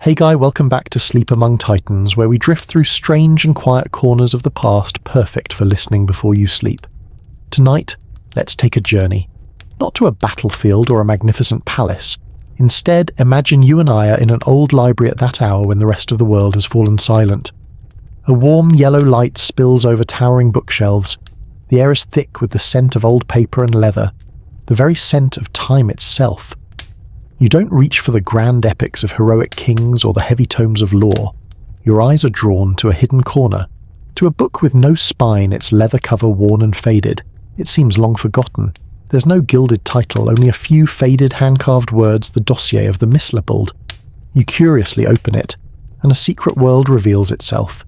Hey guy, welcome back to Sleep Among Titans, where we drift through strange and quiet corners of the past perfect for listening before you sleep. Tonight, let's take a journey. Not to a battlefield or a magnificent palace. Instead, imagine you and I are in an old library at that hour when the rest of the world has fallen silent. A warm yellow light spills over towering bookshelves. The air is thick with the scent of old paper and leather, the very scent of time itself. You don't reach for the grand epics of heroic kings or the heavy tomes of lore. Your eyes are drawn to a hidden corner, to a book with no spine, its leather cover worn and faded. It seems long forgotten. There's no gilded title, only a few faded hand-carved words, the Dossier of the Mislabeled. You curiously open it, and a secret world reveals itself.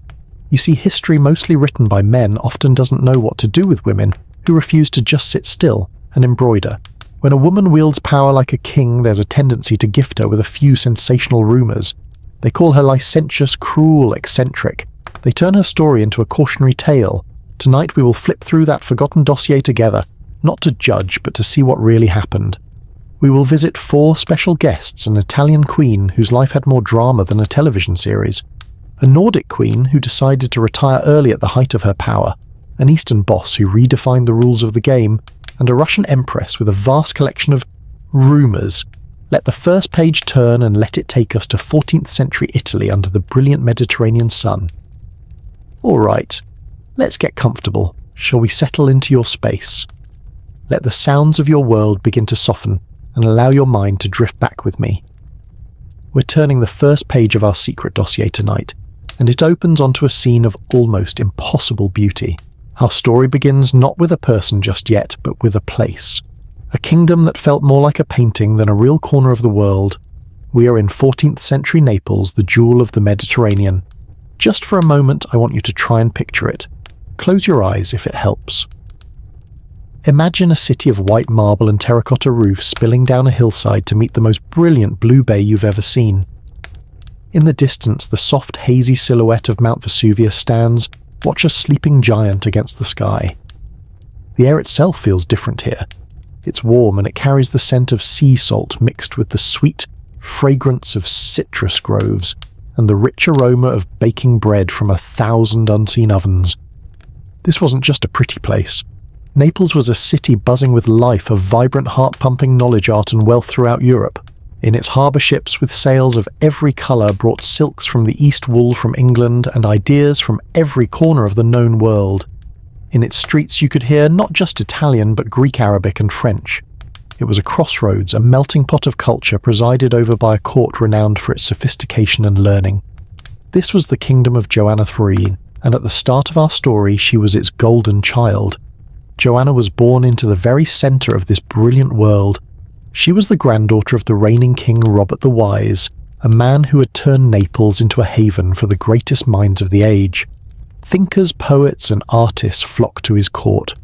You see, history mostly written by men often doesn't know what to do with women who refuse to just sit still and embroider. When a woman wields power like a king, there's a tendency to gift her with a few sensational rumours. They call her licentious, cruel, eccentric. They turn her story into a cautionary tale. Tonight we will flip through that forgotten dossier together, not to judge, but to see what really happened. We will visit 4 special guests: an Italian queen whose life had more drama than a television series, a Nordic queen who decided to retire early at the height of her power, an Eastern boss who redefined the rules of the game, and a Russian empress with a vast collection of rumours. Let the first page turn and let it take us to 14th century Italy under the brilliant Mediterranean sun. All right, let's get comfortable. Shall we settle into your space? Let the sounds of your world begin to soften and allow your mind to drift back with me. We're turning the first page of our secret dossier tonight, and it opens onto a scene of almost impossible beauty. Our story begins not with a person just yet, but with a place. A kingdom that felt more like a painting than a real corner of the world. We are in 14th century Naples, the jewel of the Mediterranean. Just for a moment, I want you to try and picture it. Close your eyes if it helps. Imagine a city of white marble and terracotta roofs spilling down a hillside to meet the most brilliant blue bay you've ever seen. In the distance, the soft, hazy silhouette of Mount Vesuvius stands. Watch a sleeping giant against the sky. The air itself feels different here. It's warm and it carries the scent of sea salt mixed with the sweet fragrance of citrus groves and the rich aroma of baking bread from 1,000 unseen ovens. This wasn't just a pretty place. Naples was a city buzzing with life, of vibrant, heart-pumping knowledge, art and wealth throughout Europe. In its harbour ships with sails of every colour brought silks from the East, wool from England, and ideas from every corner of the known world. In its streets you could hear not just Italian but Greek, Arabic and French. It was a crossroads, a melting pot of culture presided over by a court renowned for its sophistication and learning. This was the kingdom of Joanna of Naples, and at the start of our story she was its golden child. Joanna was born into the very centre of this brilliant world. She was the granddaughter of the reigning king Robert the Wise, a man who had turned Naples into a haven for the greatest minds of the age. Thinkers, poets and artists flocked to his court.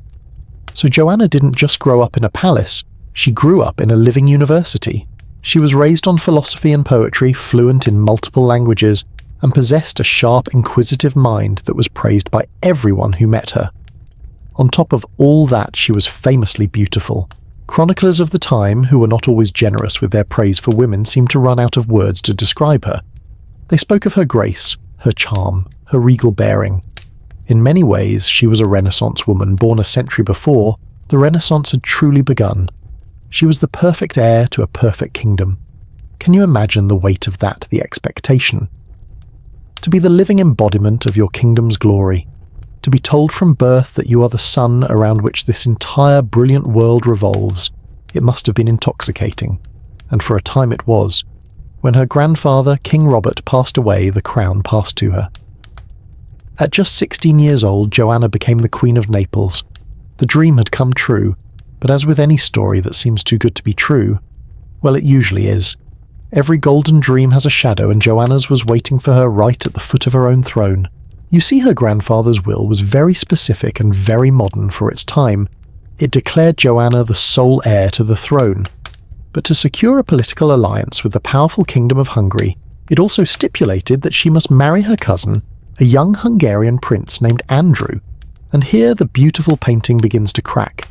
So Joanna didn't just grow up in a palace, she grew up in a living university. She was raised on philosophy and poetry, fluent in multiple languages, and possessed a sharp, inquisitive mind that was praised by everyone who met her. On top of all that, she was famously beautiful. Chroniclers of the time, who were not always generous with their praise for women, seemed to run out of words to describe her. They spoke of her grace, her charm, her regal bearing. In many ways, she was a Renaissance woman born a century before the Renaissance had truly begun. She was the perfect heir to a perfect kingdom. Can you imagine the weight of that, the expectation? To be the living embodiment of your kingdom's glory. To be told from birth that you are the sun around which this entire brilliant world revolves. It must have been intoxicating. And for a time it was. When her grandfather, King Robert, passed away, the crown passed to her. At just 16 years old, Joanna became the Queen of Naples. The dream had come true, but as with any story that seems too good to be true, well, it usually is. Every golden dream has a shadow, and Joanna's was waiting for her right at the foot of her own throne. You see, her grandfather's will was very specific and very modern for its time. It declared Joanna the sole heir to the throne. But to secure a political alliance with the powerful kingdom of Hungary, it also stipulated that she must marry her cousin, a young Hungarian prince named Andrew. And here the beautiful painting begins to crack.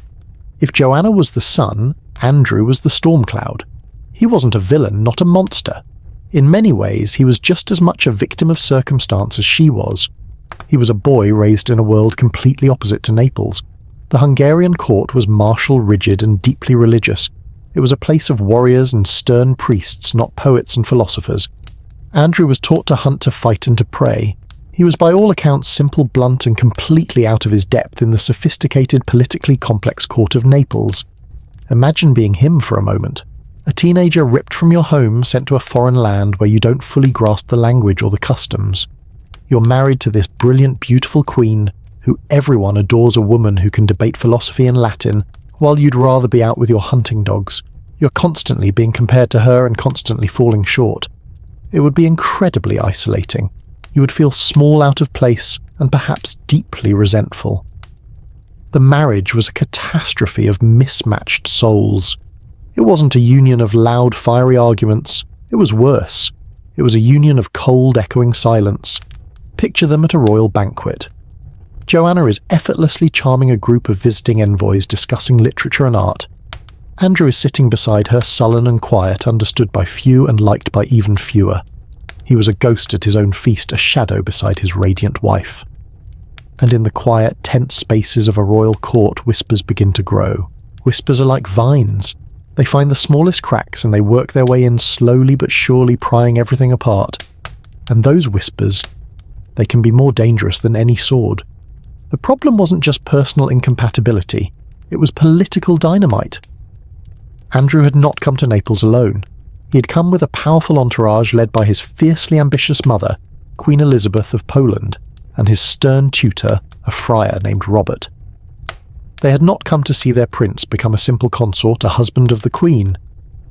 If Joanna was the sun, Andrew was the storm cloud. He wasn't a villain, not a monster. In many ways, he was just as much a victim of circumstance as she was. He was a boy raised in a world completely opposite to Naples. The Hungarian court was martial, rigid, and deeply religious. It was a place of warriors and stern priests, not poets and philosophers. Andrew was taught to hunt, to fight, and to pray. He was by all accounts simple, blunt, and completely out of his depth in the sophisticated, politically complex court of Naples. Imagine being him for a moment. A teenager ripped from your home, sent to a foreign land where you don't fully grasp the language or the customs. You're married to this brilliant, beautiful queen, who everyone adores, a woman who can debate philosophy and Latin, while you'd rather be out with your hunting dogs. You're constantly being compared to her and constantly falling short. It would be incredibly isolating. You would feel small, out of place, and perhaps deeply resentful. The marriage was a catastrophe of mismatched souls. It wasn't a union of loud, fiery arguments. It was worse. It was a union of cold, echoing silence. Picture them at a royal banquet. Joanna is effortlessly charming a group of visiting envoys discussing literature and art. Andrew is sitting beside her, sullen and quiet, understood by few and liked by even fewer. He was a ghost at his own feast, a shadow beside his radiant wife. And in the quiet, tense spaces of a royal court, whispers begin to grow. Whispers are like vines. They find the smallest cracks and they work their way in slowly but surely, prying everything apart. And those whispers, they can be more dangerous than any sword. The problem wasn't just personal incompatibility, it was political dynamite. Andrew had not come to Naples alone. He had come with a powerful entourage led by his fiercely ambitious mother, Queen Elizabeth of Poland, and his stern tutor, a friar named Robert. They had not come to see their prince become a simple consort, a husband of the queen.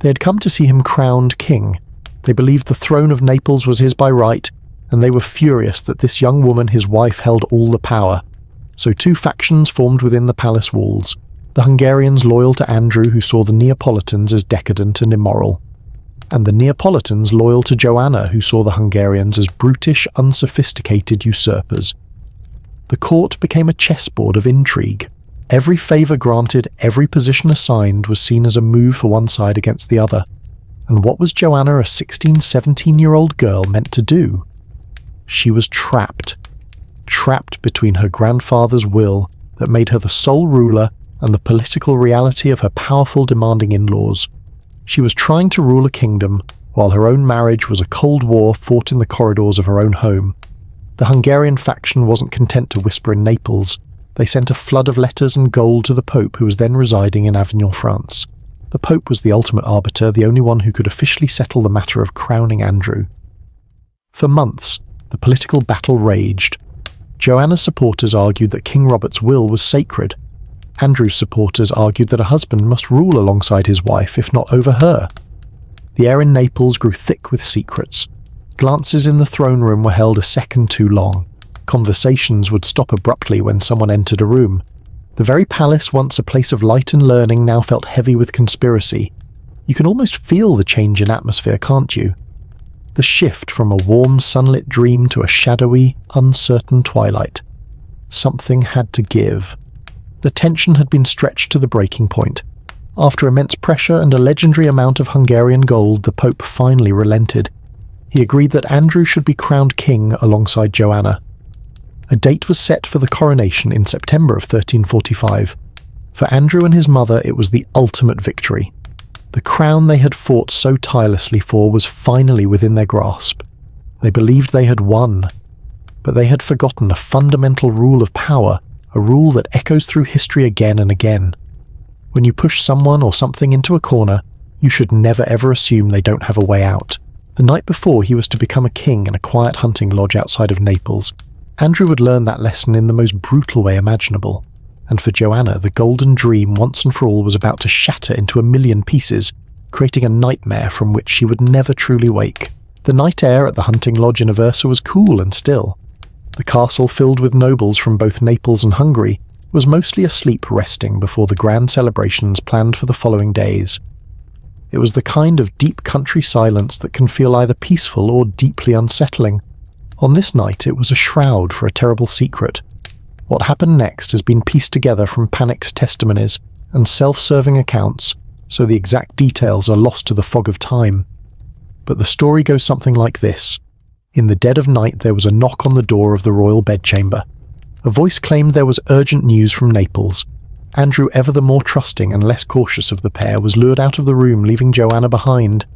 They had come to see him crowned king. They believed the throne of Naples was his by right, and they were furious that this young woman, his wife, held all the power. So two factions formed within the palace walls. The Hungarians loyal to Andrew, who saw the Neapolitans as decadent and immoral, and the Neapolitans loyal to Joanna, who saw the Hungarians as brutish, unsophisticated usurpers. The court became a chessboard of intrigue. Every favour granted, every position assigned was seen as a move for one side against the other. And what was Joanna, a 16, 17-year-old girl, meant to do? She was trapped. Trapped between her grandfather's will that made her the sole ruler and the political reality of her powerful, demanding in-laws. She was trying to rule a kingdom, while her own marriage was a cold war fought in the corridors of her own home. The Hungarian faction wasn't content to whisper in Naples. They sent a flood of letters and gold to the Pope, who was then residing in Avignon, France. The Pope was the ultimate arbiter, the only one who could officially settle the matter of crowning Andrew. For months, the political battle raged. Joanna's supporters argued that King Robert's will was sacred. Andrew's supporters argued that a husband must rule alongside his wife, if not over her. The air in Naples grew thick with secrets. Glances in the throne room were held a second too long. Conversations would stop abruptly when someone entered a room. The very palace, once a place of light and learning, now felt heavy with conspiracy. You can almost feel the change in atmosphere, can't you? The shift from a warm, sunlit dream to a shadowy, uncertain twilight. Something had to give. The tension had been stretched to the breaking point. After immense pressure and a legendary amount of Hungarian gold, the Pope finally relented. He agreed that Andrew should be crowned king alongside Joanna. A date was set for the coronation in September of 1345. For Andrew and his mother, it was the ultimate victory. The crown they had fought so tirelessly for was finally within their grasp. They believed they had won, but they had forgotten a fundamental rule of power, a rule that echoes through history again and again. When you push someone or something into a corner, you should never ever assume they don't have a way out. The night before he was to become a king in a quiet hunting lodge outside of Naples, Andrew would learn that lesson in the most brutal way imaginable. And for Joanna, the golden dream once and for all was about to shatter into a million pieces, creating a nightmare from which she would never truly wake. The night air at the hunting lodge in Aversa was cool and still. The castle, filled with nobles from both Naples and Hungary, was mostly asleep, resting before the grand celebrations planned for the following days. It was the kind of deep country silence that can feel either peaceful or deeply unsettling. On this night, it was a shroud for a terrible secret. What happened next has been pieced together from panicked testimonies and self-serving accounts, so the exact details are lost to the fog of time. But the story goes something like this. In the dead of night there was a knock on the door of the royal bedchamber. A voice claimed there was urgent news from Naples. Andrew, ever the more trusting and less cautious of the pair, was lured out of the room, leaving Joanna behind.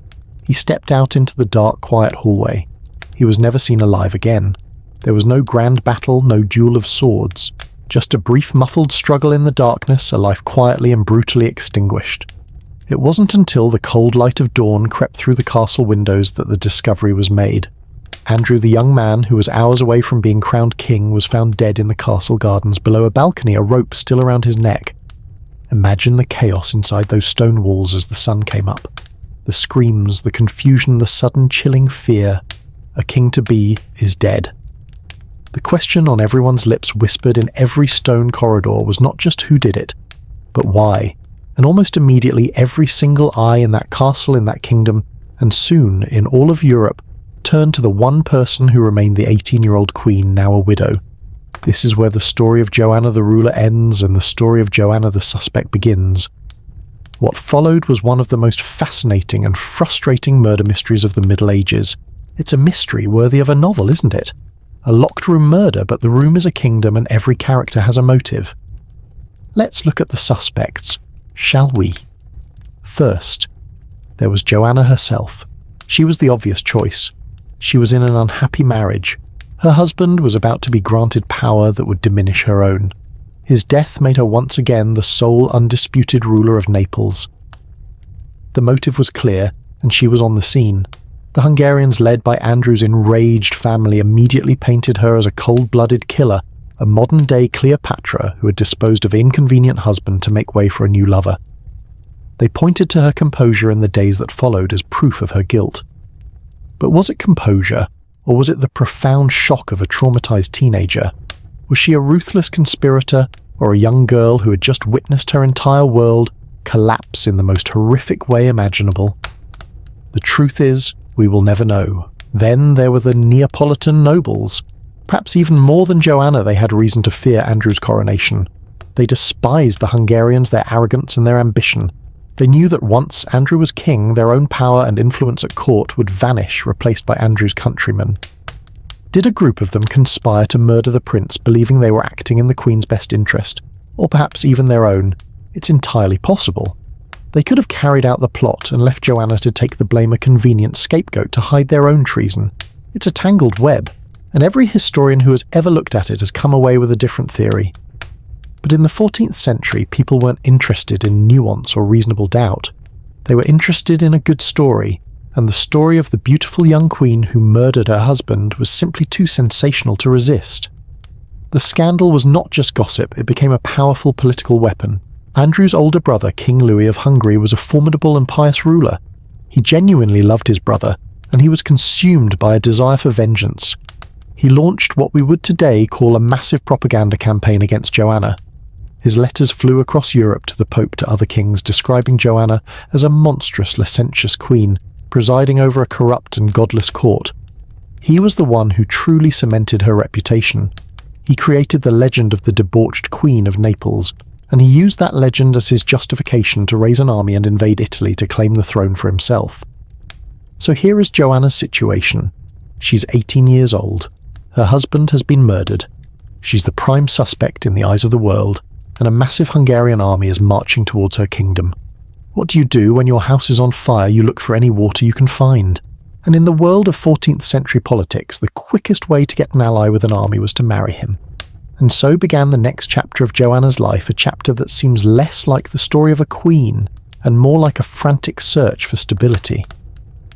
He stepped out into the dark, quiet hallway. He was never seen alive again. There was no grand battle, no duel of swords. Just a brief muffled struggle in the darkness, a life quietly and brutally extinguished. It wasn't until the cold light of dawn crept through the castle windows that the discovery was made. Andrew, the young man who was hours away from being crowned king, was found dead in the castle gardens below a balcony, a rope still around his neck. Imagine the chaos inside those stone walls as the sun came up. The screams, the confusion, the sudden chilling fear. A king-to-be is dead. The question on everyone's lips, whispered in every stone corridor, was not just who did it, but why. And almost immediately every single eye in that castle, in that kingdom, and soon in all of Europe, turned to the one person who remained the 18-year-old queen, now a widow. This is where the story of Joanna the ruler ends and the story of Joanna the suspect begins. What followed was one of the most fascinating and frustrating murder mysteries of the Middle Ages. It's a mystery worthy of a novel, isn't it? A locked room murder, but the room is a kingdom and every character has a motive. Let's look at the suspects, shall we? First, there was Joanna herself. She was the obvious choice. She was in an unhappy marriage. Her husband was about to be granted power that would diminish her own. His death made her once again the sole undisputed ruler of Naples. The motive was clear, and she was on the scene. The Hungarians, led by Andrew's enraged family, immediately painted her as a cold-blooded killer, a modern-day Cleopatra who had disposed of an inconvenient husband to make way for a new lover. They pointed to her composure in the days that followed as proof of her guilt. But was it composure, or was it the profound shock of a traumatized teenager? Was she a ruthless conspirator, or a young girl who had just witnessed her entire world collapse in the most horrific way imaginable? The truth is, we will never know. Then there were the Neapolitan nobles. Perhaps even more than Joanna, they had reason to fear Andrew's coronation. They despised the Hungarians, their arrogance and their ambition. They knew that once Andrew was king, their own power and influence at court would vanish, replaced by Andrew's countrymen. Did a group of them conspire to murder the prince, believing they were acting in the queen's best interest? Or perhaps even their own? It's entirely possible. They could have carried out the plot and left Joanna to take the blame, a convenient scapegoat to hide their own treason. It's a tangled web, and every historian who has ever looked at it has come away with a different theory. But in the 14th century, people weren't interested in nuance or reasonable doubt. They were interested in a good story, and the story of the beautiful young queen who murdered her husband was simply too sensational to resist. The scandal was not just gossip, it became a powerful political weapon. Andrew's older brother, King Louis of Hungary, was a formidable and pious ruler. He genuinely loved his brother, and he was consumed by a desire for vengeance. He launched what we would today call a massive propaganda campaign against Joanna. His letters flew across Europe to the Pope, to other kings, describing Joanna as a monstrous, licentious queen, presiding over a corrupt and godless court. He was the one who truly cemented her reputation. He created the legend of the debauched Queen of Naples, and he used that legend as his justification to raise an army and invade Italy to claim the throne for himself. So here is Joanna's situation. She's 18 years old. Her husband has been murdered. She's the prime suspect in the eyes of the world, and a massive Hungarian army is marching towards her kingdom. What do you do when your house is on fire? You look for any water you can find. And in the world of 14th century politics, the quickest way to get an ally with an army was to marry him. And so began the next chapter of Joanna's life, a chapter that seems less like the story of a queen and more like a frantic search for stability.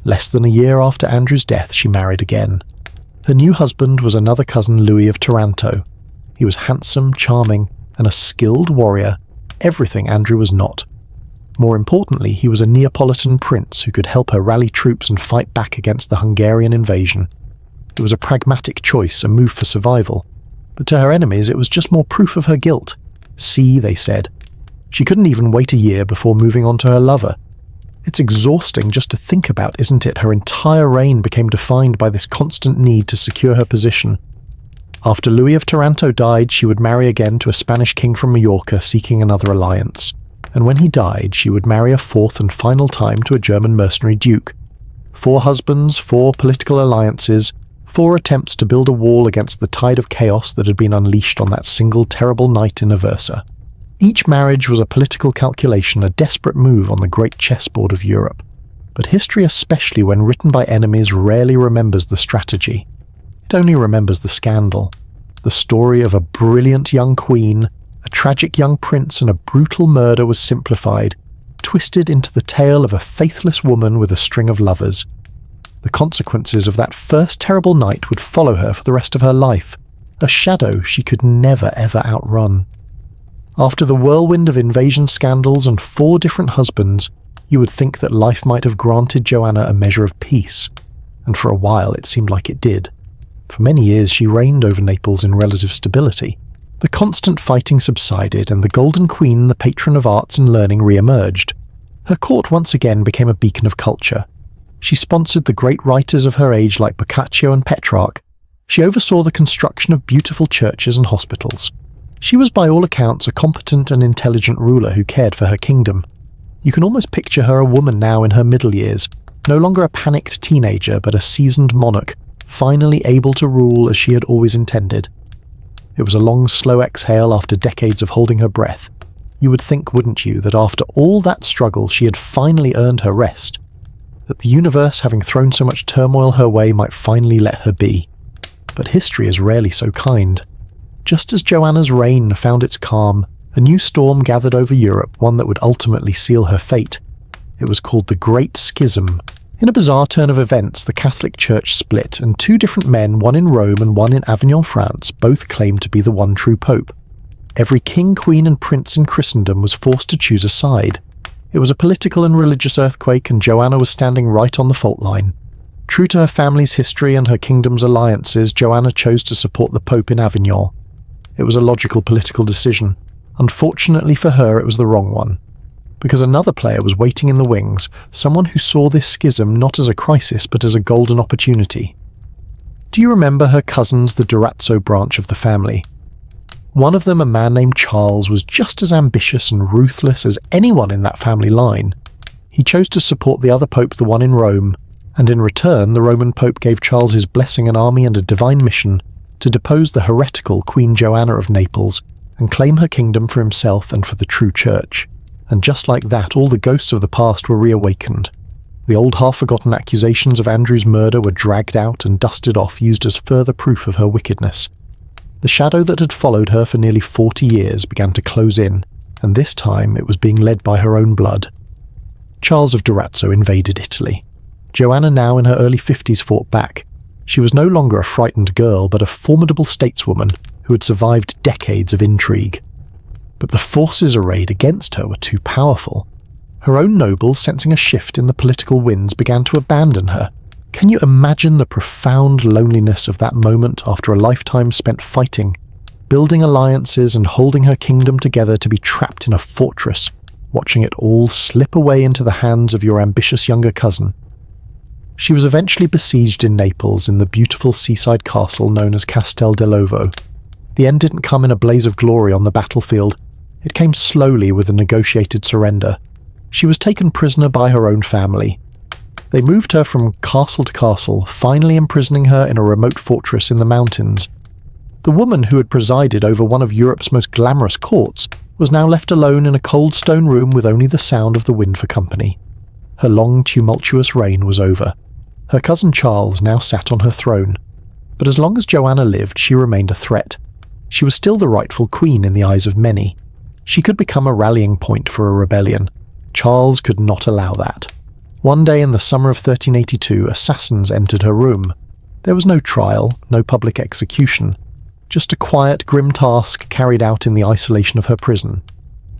Less than a year after Andrew's death, she married again. Her new husband was another cousin, Louis of Taranto. He was handsome, charming, and a skilled warrior, everything Andrew was not. More importantly, he was a Neapolitan prince who could help her rally troops and fight back against the Hungarian invasion. It was a pragmatic choice, a move for survival. But to her enemies, it was just more proof of her guilt. See, they said. She couldn't even wait a year before moving on to her lover. It's exhausting just to think about, isn't it? Her entire reign became defined by this constant need to secure her position. After Louis of Taranto died, she would marry again to a Spanish king from Majorca, seeking another alliance. And when he died, she would marry a fourth and final time to a German mercenary duke. 4 husbands, 4 political alliances, 4 attempts to build a wall against the tide of chaos that had been unleashed on that single terrible night in Aversa. Each marriage was a political calculation, a desperate move on the great chessboard of Europe. But history, especially when written by enemies, rarely remembers the strategy. It only remembers the scandal. The story of a brilliant young queen, a tragic young prince, and a brutal murder was simplified, twisted into the tale of a faithless woman with a string of lovers. The consequences of that first terrible night would follow her for the rest of her life, a shadow she could never ever outrun. After the whirlwind of invasion scandals and 4 different husbands, you would think that life might have granted Joanna a measure of peace, and for a while it seemed like it did. For many years she reigned over Naples in relative stability. The constant fighting subsided, and the Golden Queen, the patron of arts and learning, re-emerged. Her court once again became a beacon of culture. She sponsored the great writers of her age like Boccaccio and Petrarch. She oversaw the construction of beautiful churches and hospitals. She was by all accounts a competent and intelligent ruler who cared for her kingdom. You can almost picture her a woman now in her middle years, no longer a panicked teenager but a seasoned monarch, finally able to rule as she had always intended. It was a long, slow exhale after decades of holding her breath. You would think, wouldn't you, that after all that struggle she had finally earned her rest, that the universe, having thrown so much turmoil her way, might finally let her be. But history is rarely so kind. Just as Joanna's reign found its calm, a new storm gathered over Europe, one that would ultimately seal her fate. It was called the Great Schism. In a bizarre turn of events, the Catholic Church split, and 2 different men, one in Rome and one in Avignon, France, both claimed to be the one true pope. Every king, queen and prince in Christendom was forced to choose a side. It was a political and religious earthquake, and Joanna was standing right on the fault line. True to her family's history and her kingdom's alliances, Joanna chose to support the Pope in Avignon. It was a logical political decision. Unfortunately for her, it was the wrong one. Because another player was waiting in the wings, someone who saw this schism not as a crisis but as a golden opportunity. Do you remember her cousins, the Durazzo branch of the family? One of them, a man named Charles, was just as ambitious and ruthless as anyone in that family line. He chose to support the other pope, the one in Rome, and in return the Roman Pope gave Charles his blessing, an army and a divine mission to depose the heretical Queen Joanna of Naples and claim her kingdom for himself and for the true church. And just like that, all the ghosts of the past were reawakened. The old half-forgotten accusations of Andrew's murder were dragged out and dusted off, used as further proof of her wickedness. The shadow that had followed her for nearly 40 years began to close in, and this time it was being led by her own blood. Charles of Durazzo invaded Italy. Joanna, now in her early 50s, fought back. She was no longer a frightened girl, but a formidable stateswoman who had survived decades of intrigue. But the forces arrayed against her were too powerful. Her own nobles, sensing a shift in the political winds, began to abandon her. Can you imagine the profound loneliness of that moment after a lifetime spent fighting, building alliances and holding her kingdom together, to be trapped in a fortress, watching it all slip away into the hands of your ambitious younger cousin? She was eventually besieged in Naples, in the beautiful seaside castle known as Castel dell'Ovo. The end didn't come in a blaze of glory on the battlefield. It came slowly with a negotiated surrender. She was taken prisoner by her own family. They moved her from castle to castle, finally imprisoning her in a remote fortress in the mountains. The woman who had presided over one of Europe's most glamorous courts was now left alone in a cold stone room with only the sound of the wind for company. Her long, tumultuous reign was over. Her cousin Charles now sat on her throne. But as long as Joanna lived, she remained a threat. She was still the rightful queen in the eyes of many. She could become a rallying point for a rebellion. Charles could not allow that. One day in the summer of 1382, assassins entered her room. There was no trial, no public execution, just a quiet, grim task carried out in the isolation of her prison.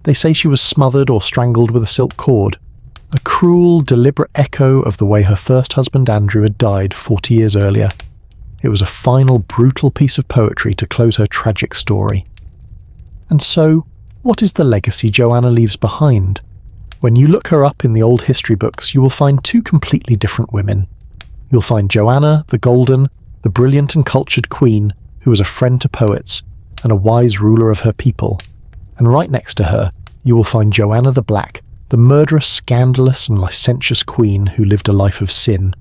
They say she was smothered or strangled with a silk cord, a cruel, deliberate echo of the way her first husband Andrew had died 40 years earlier. It was a final, brutal piece of poetry to close her tragic story. And so, what is the legacy Joanna leaves behind? When you look her up in the old history books, you will find 2 completely different women. You'll find Joanna, the Golden, the brilliant and cultured queen, who was a friend to poets, and a wise ruler of her people. And right next to her, you will find Joanna the Black, the murderous, scandalous and licentious queen who lived a life of sin,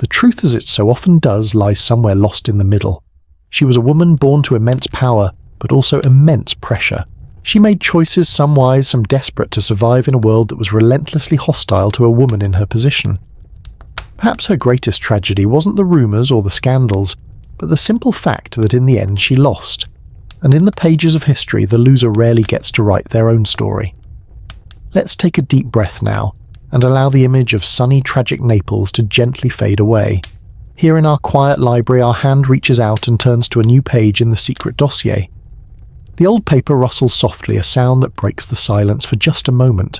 The truth, as it so often does, lies somewhere lost in the middle. She was a woman born to immense power, but also immense pressure. She made choices, some wise, some desperate, to survive in a world that was relentlessly hostile to a woman in her position. Perhaps her greatest tragedy wasn't the rumours or the scandals, but the simple fact that in the end she lost. And in the pages of history, the loser rarely gets to write their own story. Let's take a deep breath now, and allow the image of sunny, tragic Naples to gently fade away. Here in our quiet library, our hand reaches out and turns to a new page in the secret dossier. The old paper rustles softly, a sound that breaks the silence for just a moment.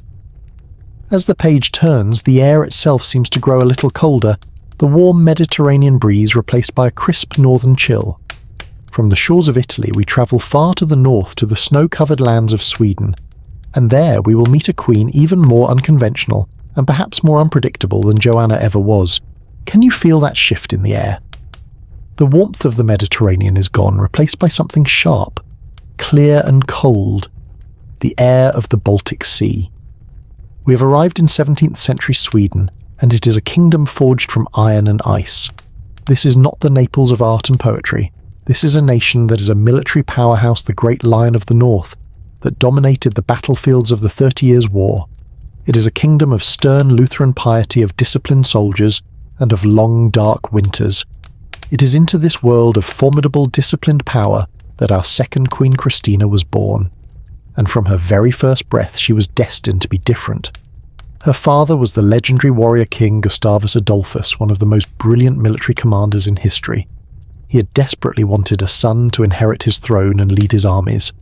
As the page turns, the air itself seems to grow a little colder, the warm Mediterranean breeze replaced by a crisp northern chill. From the shores of Italy, we travel far to the north to the snow-covered lands of Sweden, and there we will meet a queen even more unconventional and perhaps more unpredictable than Joanna ever was. Can you feel that shift in the air? The warmth of the Mediterranean is gone, replaced by something sharp, clear and cold, the air of the Baltic Sea. We have arrived in 17th century Sweden, and it is a kingdom forged from iron and ice. This is not the Naples of art and poetry. This is a nation that is a military powerhouse, the great Lion of the North, that dominated the battlefields of the 30 Years' War. It is a kingdom of stern Lutheran piety, of disciplined soldiers, and of long, dark winters. It is into this world of formidable, disciplined power that our second Queen Christina was born. And from her very first breath, she was destined to be different. Her father was the legendary warrior king Gustavus Adolphus, one of the most brilliant military commanders in history. He had desperately wanted a son to inherit his throne and lead his armies.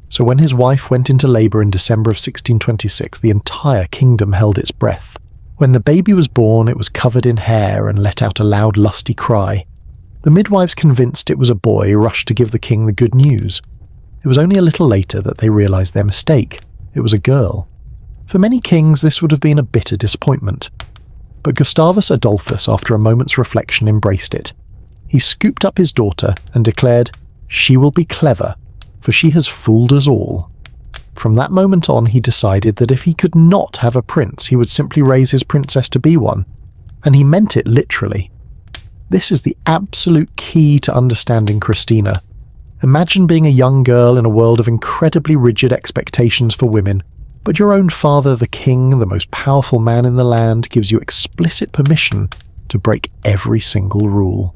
So when his wife went into labour in December of 1626, the entire kingdom held its breath. When the baby was born, it was covered in hair and let out a loud, lusty cry. The midwives, convinced it was a boy, rushed to give the king the good news. It was only a little later that they realised their mistake. It was a girl. For many kings, this would have been a bitter disappointment. But Gustavus Adolphus, after a moment's reflection, embraced it. He scooped up his daughter and declared, "She will be clever, for she has fooled us all." From that moment on, he decided that if he could not have a prince, he would simply raise his princess to be one. And he meant it literally. This is the absolute key to understanding Christina. Imagine being a young girl in a world of incredibly rigid expectations for women, but your own father, the king, the most powerful man in the land, gives you explicit permission to break every single rule.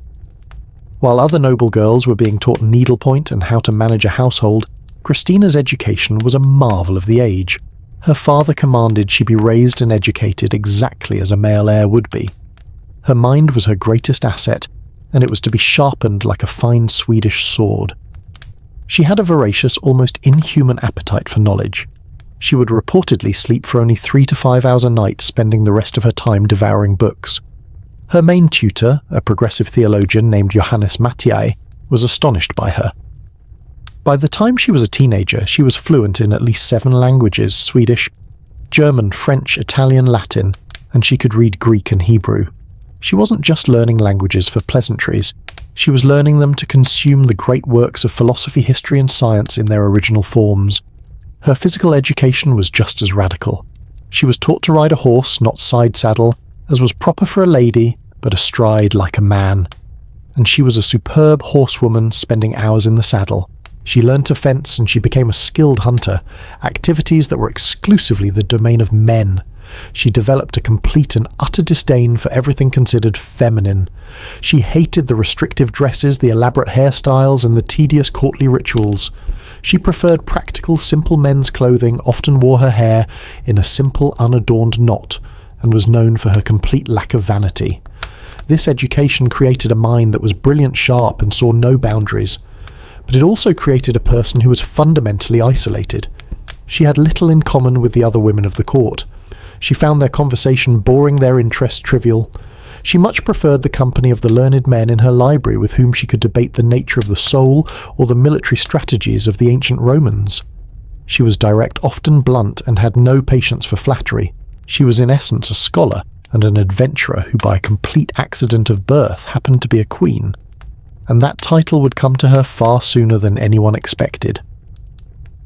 While other noble girls were being taught needlepoint and how to manage a household, Christina's education was a marvel of the age. Her father commanded she be raised and educated exactly as a male heir would be. Her mind was her greatest asset, and it was to be sharpened like a fine Swedish sword. She had a voracious, almost inhuman appetite for knowledge. She would reportedly sleep for only 3 to 5 hours a night, spending the rest of her time devouring books. Her main tutor, a progressive theologian named Johannes Matthäi, was astonished by her. By the time she was a teenager, she was fluent in at least 7 languages: Swedish, German, French, Italian, Latin, and she could read Greek and Hebrew. She wasn't just learning languages for pleasantries. She was learning them to consume the great works of philosophy, history, and science in their original forms. Her physical education was just as radical. She was taught to ride a horse, not side saddle, as was proper for a lady, but astride like a man. And she was a superb horsewoman, spending hours in the saddle. She learned to fence, and she became a skilled hunter, activities that were exclusively the domain of men. She developed a complete and utter disdain for everything considered feminine. She hated the restrictive dresses, the elaborate hairstyles, and the tedious courtly rituals. She preferred practical, simple men's clothing, often wore her hair in a simple, unadorned knot, and was known for her complete lack of vanity. This education created a mind that was brilliant, sharp, and saw no boundaries. But it also created a person who was fundamentally isolated. She had little in common with the other women of the court. She found their conversation boring, their interests trivial. She much preferred the company of the learned men in her library, with whom she could debate the nature of the soul or the military strategies of the ancient Romans. She was direct, often blunt, and had no patience for flattery. She was in essence a scholar and an adventurer who by a complete accident of birth happened to be a queen. And that title would come to her far sooner than anyone expected.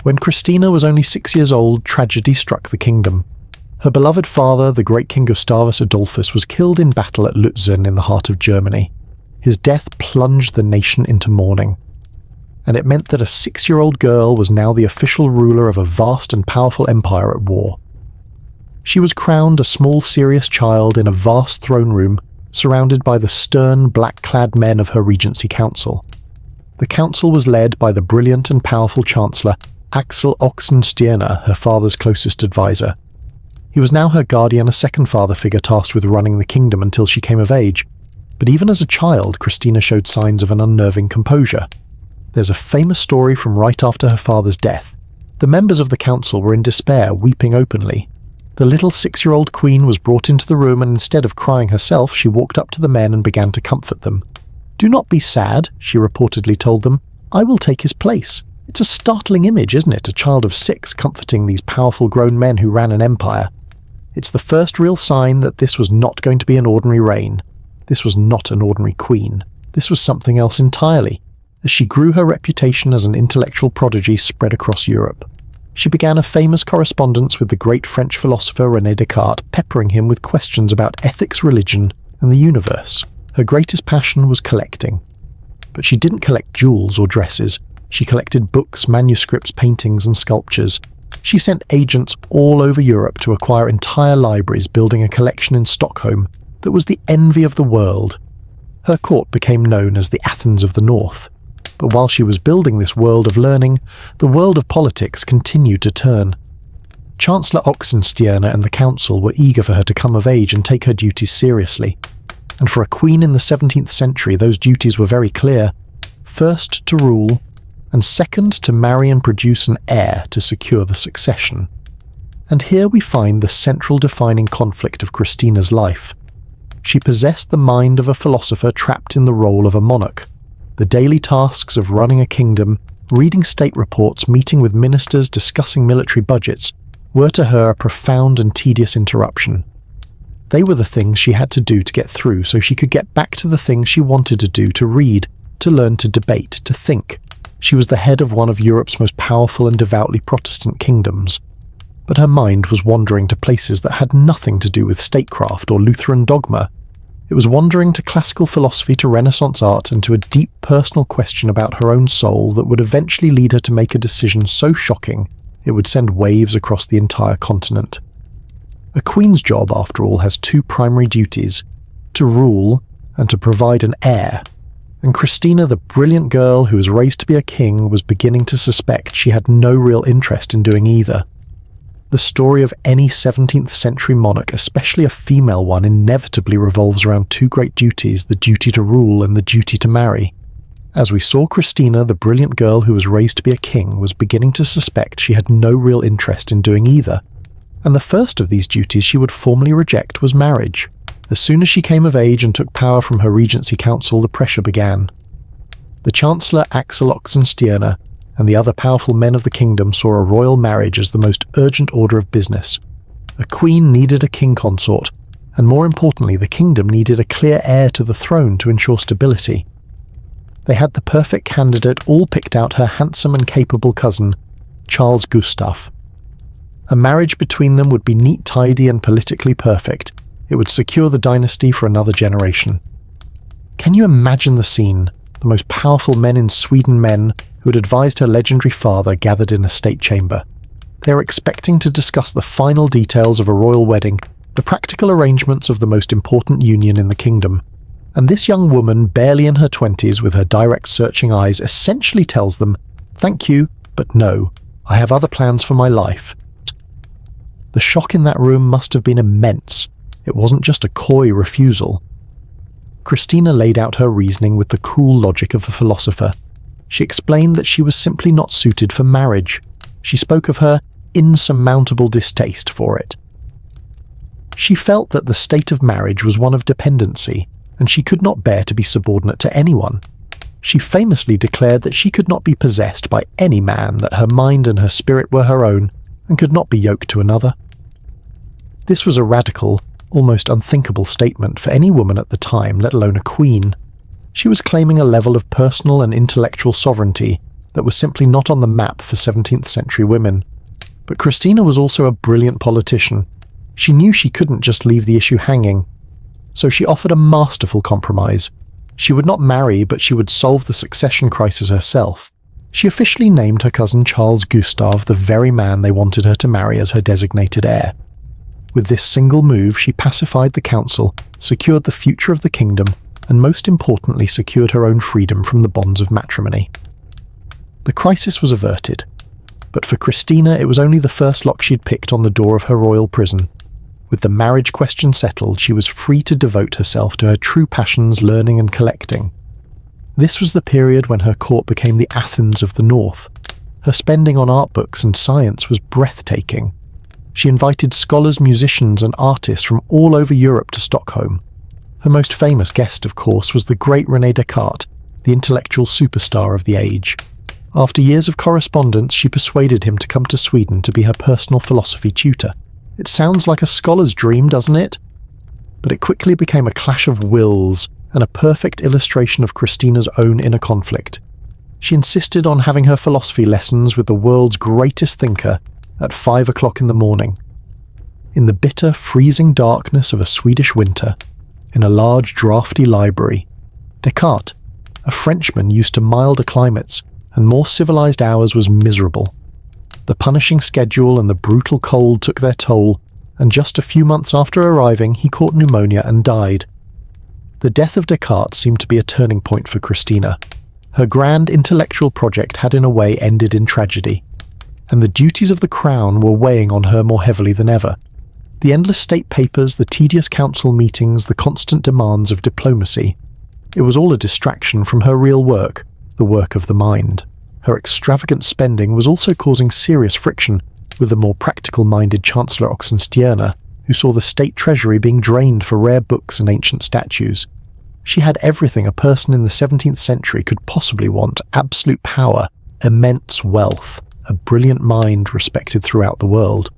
When Christina was only 6 years old, tragedy struck the kingdom. Her beloved father, the great King Gustavus Adolphus, was killed in battle at Lutzen in the heart of Germany. His death plunged the nation into mourning, and it meant that a 6-year-old girl was now the official ruler of a vast and powerful empire at war. She was crowned a small, serious child in a vast throne room, surrounded by the stern, black-clad men of her regency council. The council was led by the brilliant and powerful Chancellor Axel Oxenstierna, her father's closest advisor. He was now her guardian, a second father figure tasked with running the kingdom until she came of age. But even as a child, Christina showed signs of an unnerving composure. There's a famous story from right after her father's death. The members of the council were in despair, weeping openly. The little 6-year-old queen was brought into the room, and instead of crying herself, she walked up to the men and began to comfort them. "Do not be sad," she reportedly told them. "I will take his place." It's a startling image, isn't it? A child of 6 comforting these powerful grown men who ran an empire. It's the first real sign that this was not going to be an ordinary reign. This was not an ordinary queen. This was something else entirely. As she grew, her reputation as an intellectual prodigy spread across Europe. She began a famous correspondence with the great French philosopher René Descartes, peppering him with questions about ethics, religion, and the universe. Her greatest passion was collecting. But she didn't collect jewels or dresses. She collected books, manuscripts, paintings, and sculptures. She sent agents all over Europe to acquire entire libraries, building a collection in Stockholm that was the envy of the world. Her court became known as the Athens of the North. But while she was building this world of learning, the world of politics continued to turn. Chancellor Oxenstierna and the council were eager for her to come of age and take her duties seriously. And for a queen in the 17th century, those duties were very clear. First, to rule, and second, to marry and produce an heir to secure the succession. And here we find the central defining conflict of Christina's life. She possessed the mind of a philosopher trapped in the role of a monarch. The daily tasks of running a kingdom, reading state reports, meeting with ministers, discussing military budgets, were to her a profound and tedious interruption. They were the things she had to do to get through so she could get back to the things she wanted to do, to read, to learn, to debate, to think. She was the head of one of Europe's most powerful and devoutly Protestant kingdoms. But her mind was wandering to places that had nothing to do with statecraft or Lutheran dogma. It was wandering to classical philosophy, to Renaissance art, and to a deep personal question about her own soul that would eventually lead her to make a decision so shocking it would send waves across the entire continent. A queen's job, after all, has 2 primary duties: to rule and to provide an heir. And Christina, the brilliant girl who was raised to be a king, was beginning to suspect she had no real interest in doing either. The story of any 17th century monarch, especially a female one, inevitably revolves around 2 great duties: the duty to rule and the duty to marry. As we saw, Christina, the brilliant girl who was raised to be a king, was beginning to suspect she had no real interest in doing either. And the first of these duties she would formally reject was marriage. As soon as she came of age and took power from her regency council, the pressure began. The Chancellor Axel Oxenstierna and the other powerful men of the kingdom saw a royal marriage as the most urgent order of business. A queen needed a king consort, and more importantly, the kingdom needed a clear heir to the throne to ensure stability. They had the perfect candidate all picked out: her handsome and capable cousin, Charles Gustaf. A marriage between them would be neat, tidy, and politically perfect. It would secure the dynasty for another generation. Can you imagine the scene? The most powerful men in Sweden, men who had advised her legendary father, gathered in a state chamber. They were expecting to discuss the final details of a royal wedding, the practical arrangements of the most important union in the kingdom. And this young woman, barely in her 20s, with her direct searching eyes, essentially tells them, "Thank you, but no, I have other plans for my life." The shock in that room must have been immense. It wasn't just a coy refusal. Christina laid out her reasoning with the cool logic of a philosopher. She explained that she was simply not suited for marriage. She spoke of her insurmountable distaste for it. She felt that the state of marriage was one of dependency, and she could not bear to be subordinate to anyone. She famously declared that she could not be possessed by any man, that her mind and her spirit were her own, and could not be yoked to another. This was a radical, almost unthinkable statement for any woman at the time, let alone a queen. She was claiming a level of personal and intellectual sovereignty that was simply not on the map for 17th century women. But Christina was also a brilliant politician. She knew she couldn't just leave the issue hanging, so she offered a masterful compromise. She would not marry, but she would solve the succession crisis herself. She officially named her cousin Charles Gustave the very man they wanted her to marry as her designated heir. With this single move, she pacified the council, secured the future of the kingdom, and most importantly secured her own freedom from the bonds of matrimony. The crisis was averted, but for Christina it was only the first lock she'd picked on the door of her royal prison. With the marriage question settled, she was free to devote herself to her true passions, learning and collecting. This was the period when her court became the Athens of the North. Her spending on art books and science was breathtaking. She invited scholars, musicians and artists from all over Europe to Stockholm. Her most famous guest, of course, was the great René Descartes, the intellectual superstar of the age. After years of correspondence, she persuaded him to come to Sweden to be her personal philosophy tutor. It sounds like a scholar's dream, doesn't it? But it quickly became a clash of wills and a perfect illustration of Christina's own inner conflict. She insisted on having her philosophy lessons with the world's greatest thinker at 5 o'clock in the morning. In the bitter, freezing darkness of a Swedish winter, in a large, draughty library, Descartes, a Frenchman used to milder climates and more civilized hours, was miserable. The punishing schedule and the brutal cold took their toll, and just a few months after arriving, he caught pneumonia and died. The death of Descartes seemed to be a turning point for Christina. Her grand intellectual project had in a way ended in tragedy, and the duties of the crown were weighing on her more heavily than ever. The endless state papers, the tedious council meetings, the constant demands of diplomacy. It was all a distraction from her real work, the work of the mind. Her extravagant spending was also causing serious friction with the more practical-minded Chancellor Oxenstierna, who saw the state treasury being drained for rare books and ancient statues. She had everything a person in the 17th century could possibly want: absolute power, immense wealth, a brilliant mind respected throughout the world.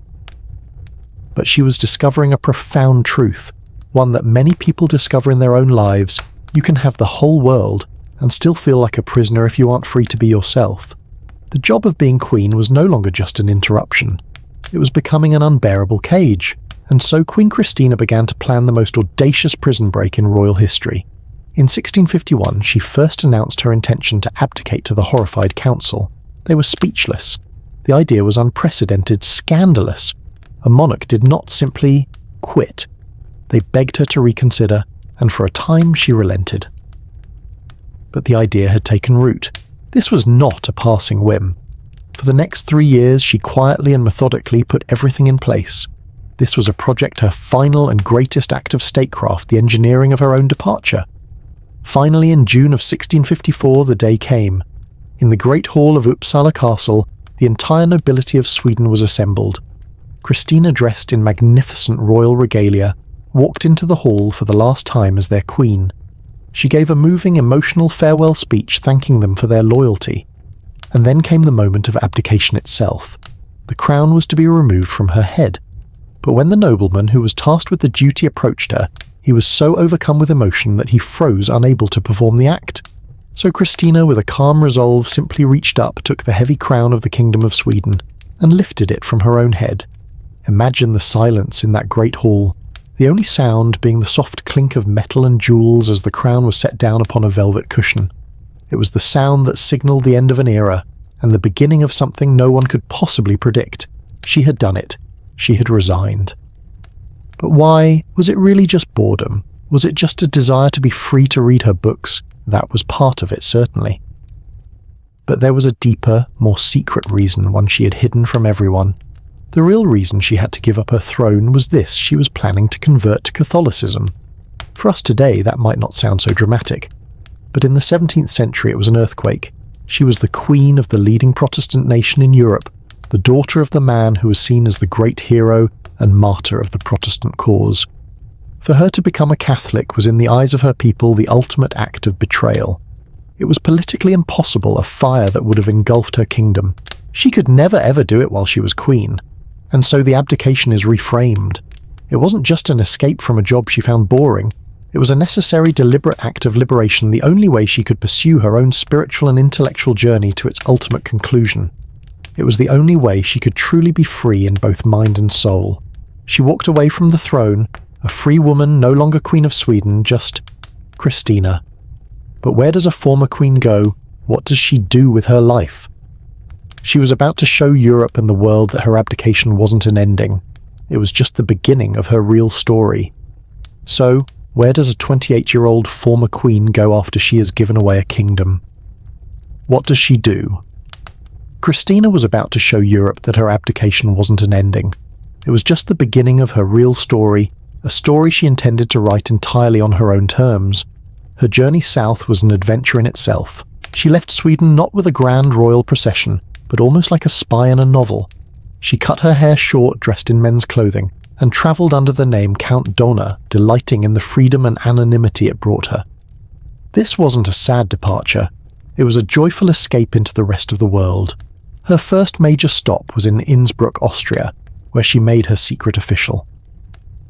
But she was discovering a profound truth, one that many people discover in their own lives: you can have the whole world and still feel like a prisoner if you aren't free to be yourself. The job of being queen was no longer just an interruption. It was becoming an unbearable cage, and so Queen Christina began to plan the most audacious prison break in royal history. In 1651, she first announced her intention to abdicate to the horrified council. They were speechless. The idea was unprecedented, scandalous. A monarch did not simply quit. They begged her to reconsider, and for a time she relented. But the idea had taken root. This was not a passing whim. For the next 3 years, she quietly and methodically put everything in place. This was a project, her final and greatest act of statecraft, the engineering of her own departure. Finally, in June of 1654, the day came. In the great hall of Uppsala Castle, the entire nobility of Sweden was assembled. Christina, dressed in magnificent royal regalia, walked into the hall for the last time as their queen. She gave a moving, emotional farewell speech thanking them for their loyalty. And then came the moment of abdication itself. The crown was to be removed from her head. But when the nobleman who was tasked with the duty approached her, he was so overcome with emotion that he froze, unable to perform the act. So Christina, with a calm resolve, simply reached up, took the heavy crown of the Kingdom of Sweden, and lifted it from her own head. Imagine the silence in that great hall, the only sound being the soft clink of metal and jewels as the crown was set down upon a velvet cushion. It was the sound that signalled the end of an era, and the beginning of something no one could possibly predict. She had done it. She had resigned. But why? Was it really just boredom? Was it just a desire to be free to read her books? That was part of it, certainly. But there was a deeper, more secret reason, one she had hidden from everyone. The real reason she had to give up her throne was this: she was planning to convert to Catholicism. For us today, that might not sound so dramatic, but in the 17th century it was an earthquake. She was the queen of the leading Protestant nation in Europe, the daughter of the man who was seen as the great hero and martyr of the Protestant cause. For her to become a Catholic was in the eyes of her people the ultimate act of betrayal. It was politically impossible, a fire that would have engulfed her kingdom. She could never ever do it while she was queen. And so the abdication is reframed. It wasn't just an escape from a job she found boring. It was a necessary, deliberate act of liberation, the only way she could pursue her own spiritual and intellectual journey to its ultimate conclusion. It was the only way she could truly be free in both mind and soul. She walked away from the throne, a free woman, no longer Queen of Sweden, just Christina. But where does a former queen go? What does she do with her life? She was about to show Europe and the world that her abdication wasn't an ending. It was just the beginning of her real story. So, where does a 28-year-old former queen go after she has given away a kingdom? What does she do? Christina was about to show Europe that her abdication wasn't an ending. It was just the beginning of her real story, a story she intended to write entirely on her own terms. Her journey south was an adventure in itself. She left Sweden not with a grand royal procession, but almost like a spy in a novel. She cut her hair short, dressed in men's clothing, and travelled under the name Count Donna, delighting in the freedom and anonymity it brought her. This wasn't a sad departure. It was a joyful escape into the rest of the world. Her first major stop was in Innsbruck, Austria, where she made her secret official.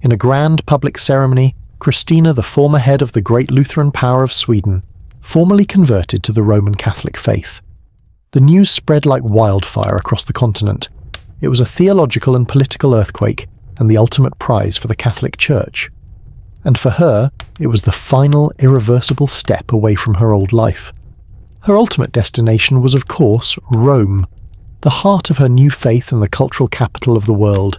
In a grand public ceremony, Christina, the former head of the great Lutheran power of Sweden, formally converted to the Roman Catholic faith. The news spread like wildfire across the continent. It was a theological and political earthquake, and the ultimate prize for the Catholic Church. And for her, it was the final, irreversible step away from her old life. Her ultimate destination was, of course, Rome, the heart of her new faith and the cultural capital of the world.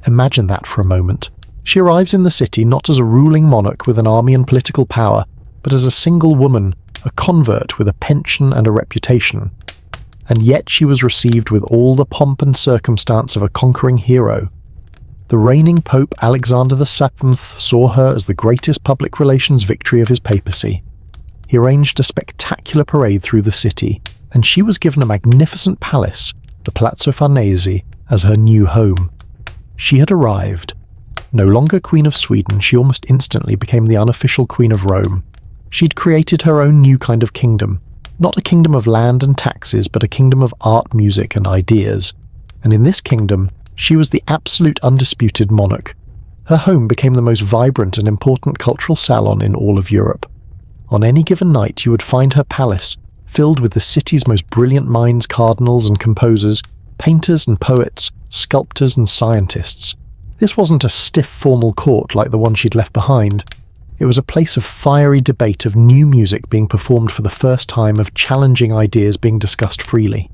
Imagine that for a moment. She arrives in the city not as a ruling monarch with an army and political power, but as a single woman, a convert with a pension and a reputation. And yet she was received with all the pomp and circumstance of a conquering hero. The reigning Pope Alexander VII saw her as the greatest public relations victory of his papacy. He arranged a spectacular parade through the city, and she was given a magnificent palace, the Palazzo Farnese, as her new home. She had arrived. No longer Queen of Sweden, she almost instantly became the unofficial Queen of Rome. She'd created her own new kind of kingdom, not a kingdom of land and taxes, but a kingdom of art, music, and ideas. And in this kingdom, she was the absolute undisputed monarch. Her home became the most vibrant and important cultural salon in all of Europe. On any given night, you would find her palace filled with the city's most brilliant minds, cardinals and composers, painters and poets, sculptors and scientists. This wasn't a stiff formal court like the one she'd left behind. It was a place of fiery debate, of new music being performed for the first time, of challenging ideas being discussed freely.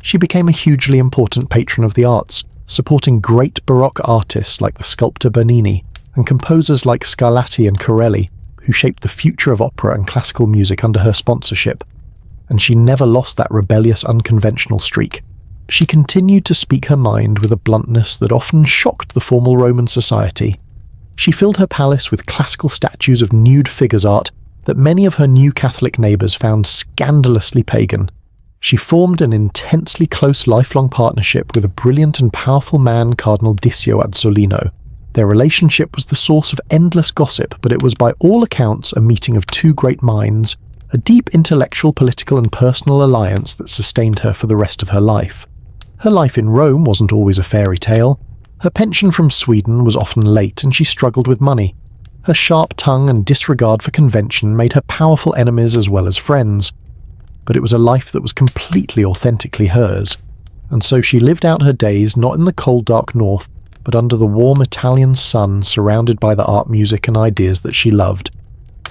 She became a hugely important patron of the arts, supporting great Baroque artists like the sculptor Bernini and composers like Scarlatti and Corelli, who shaped the future of opera and classical music under her sponsorship. And she never lost that rebellious, unconventional streak. She continued to speak her mind with a bluntness that often shocked the formal Roman society. She filled her palace with classical statues of nude figures art that many of her new Catholic neighbours found scandalously pagan. She formed an intensely close lifelong partnership with a brilliant and powerful man, Cardinal Dossier Azzolino. Their relationship was the source of endless gossip, but it was by all accounts a meeting of two great minds, a deep intellectual, political and personal alliance that sustained her for the rest of her life. Her life in Rome wasn't always a fairy tale. Her pension from Sweden was often late and she struggled with money. Her sharp tongue and disregard for convention made her powerful enemies as well as friends. But it was a life that was completely authentically hers, and so she lived out her days not in the cold dark north, but under the warm Italian sun, surrounded by the art, music and ideas that she loved.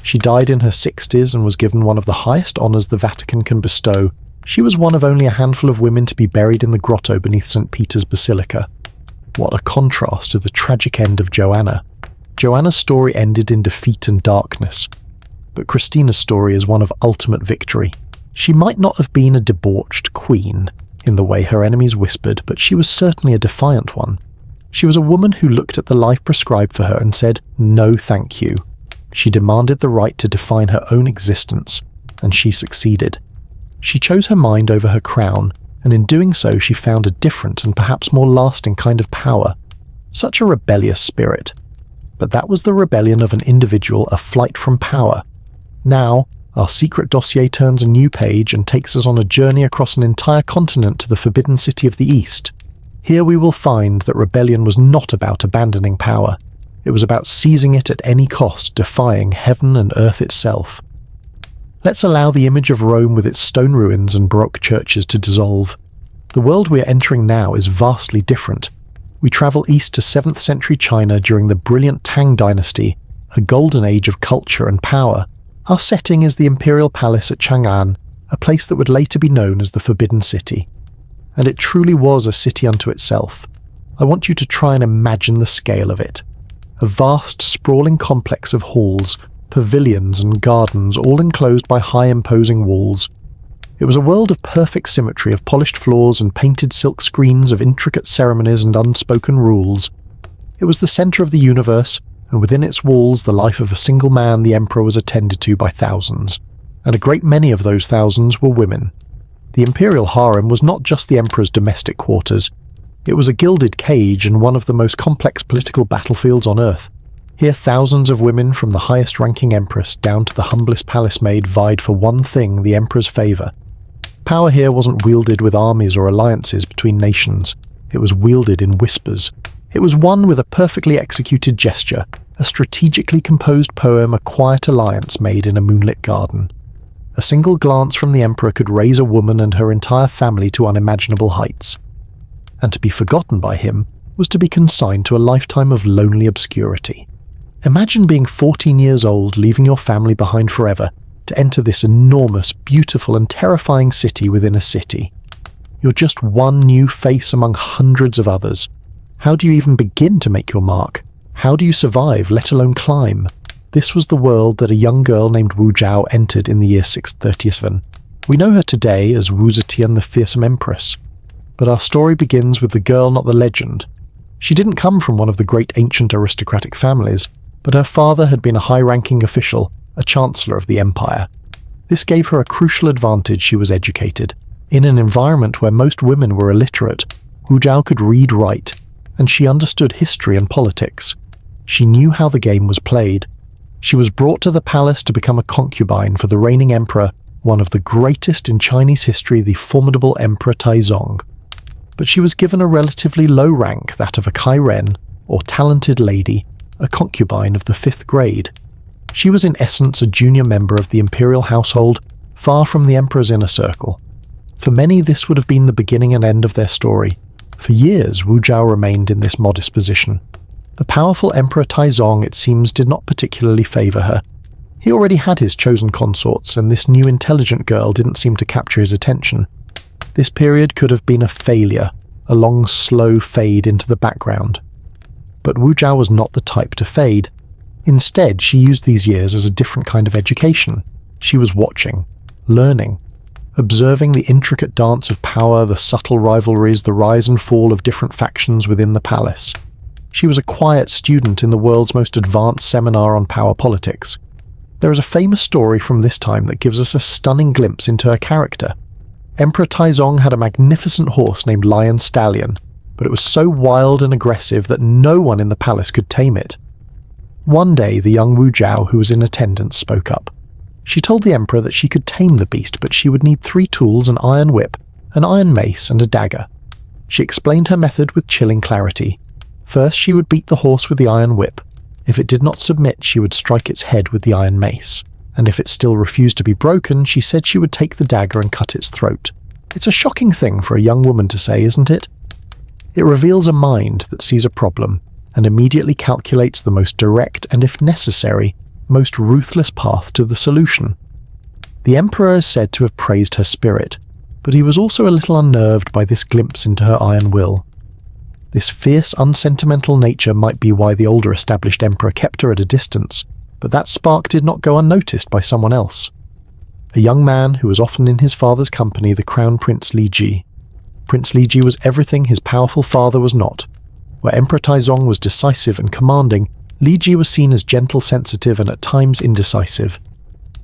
She died in her 60s and was given one of the highest honours the Vatican can bestow. She was one of only a handful of women to be buried in the grotto beneath St. Peter's Basilica. What a contrast to the tragic end of Joanna. Joanna's story ended in defeat and darkness, but Christina's story is one of ultimate victory. She might not have been a debauched queen, in the way her enemies whispered, but she was certainly a defiant one. She was a woman who looked at the life prescribed for her and said, "No, thank you." She demanded the right to define her own existence, and she succeeded. She chose her mind over her crown, and in doing so she found a different and perhaps more lasting kind of power. Such a rebellious spirit. But that was the rebellion of an individual, a flight from power. Now, our secret dossier turns a new page and takes us on a journey across an entire continent to the forbidden city of the East. Here we will find that rebellion was not about abandoning power. It was about seizing it at any cost, defying heaven and earth itself. Let's allow the image of Rome with its stone ruins and Baroque churches to dissolve. The world we are entering now is vastly different. We travel east to 7th century China during the brilliant Tang dynasty, a golden age of culture and power. Our setting is the imperial palace at Chang'an, a place that would later be known as the Forbidden City. And it truly was a city unto itself. I want you to try and imagine the scale of it. A vast, sprawling complex of halls, pavilions and gardens, all enclosed by high imposing walls. It was a world of perfect symmetry, of polished floors and painted silk screens, of intricate ceremonies and unspoken rules. It was the centre of the universe, and within its walls the life of a single man, the emperor, was attended to by thousands, and a great many of those thousands were women. The imperial harem was not just the emperor's domestic quarters. It was a gilded cage and one of the most complex political battlefields on earth. Here thousands of women, from the highest-ranking empress down to the humblest palace maid, vied for one thing: the emperor's favour. Power here wasn't wielded with armies or alliances between nations. It was wielded in whispers. It was won with a perfectly executed gesture, a strategically composed poem, a quiet alliance made in a moonlit garden. A single glance from the emperor could raise a woman and her entire family to unimaginable heights. And to be forgotten by him was to be consigned to a lifetime of lonely obscurity. Imagine being 14 years old, leaving your family behind forever, to enter this enormous, beautiful and terrifying city within a city. You're just one new face among hundreds of others. How do you even begin to make your mark? How do you survive, let alone climb? This was the world that a young girl named Wu Zhao entered in the year 637. We know her today as Wu Zetian, the fearsome empress. But our story begins with the girl, not the legend. She didn't come from one of the great ancient aristocratic families, but her father had been a high-ranking official, a chancellor of the empire. This gave her a crucial advantage: she was educated. In an environment where most women were illiterate, Wu Zhao could read, write, and she understood history and politics. She knew how the game was played. She was brought to the palace to become a concubine for the reigning emperor, one of the greatest in Chinese history, the formidable Emperor Taizong. But she was given a relatively low rank, that of a Kairen, or talented lady, a concubine of the 5th grade. She was in essence a junior member of the imperial household, far from the emperor's inner circle. For many, this would have been the beginning and end of their story. For years, Wu Zhao remained in this modest position. The powerful Emperor Taizong, it seems, did not particularly favour her. He already had his chosen consorts, and this new intelligent girl didn't seem to capture his attention. This period could have been a failure, a long, slow fade into the background. But Wu Zhao was not the type to fade. Instead, she used these years as a different kind of education. She was watching, learning, observing the intricate dance of power, the subtle rivalries, the rise and fall of different factions within the palace. She was a quiet student in the world's most advanced seminar on power politics. There is a famous story from this time that gives us a stunning glimpse into her character. Emperor Taizong had a magnificent horse named Lion Stallion, but it was so wild and aggressive that no one in the palace could tame it. One day, the young Wu Zhao, who was in attendance, spoke up. She told the emperor that she could tame the beast, but she would need 3 tools: an iron whip, an iron mace, and a dagger. She explained her method with chilling clarity. First, she would beat the horse with the iron whip. If it did not submit, she would strike its head with the iron mace. And if it still refused to be broken, she said she would take the dagger and cut its throat. It's a shocking thing for a young woman to say, isn't it? It reveals a mind that sees a problem and immediately calculates the most direct and, if necessary, most ruthless path to the solution. The emperor is said to have praised her spirit, but he was also a little unnerved by this glimpse into her iron will. This fierce, unsentimental nature might be why the older established emperor kept her at a distance, but that spark did not go unnoticed by someone else. A young man who was often in his father's company, the Crown Prince Li Ji. Prince Li Ji was everything his powerful father was not. Where Emperor Taizong was decisive and commanding, Li Ji was seen as gentle, sensitive, and at times indecisive.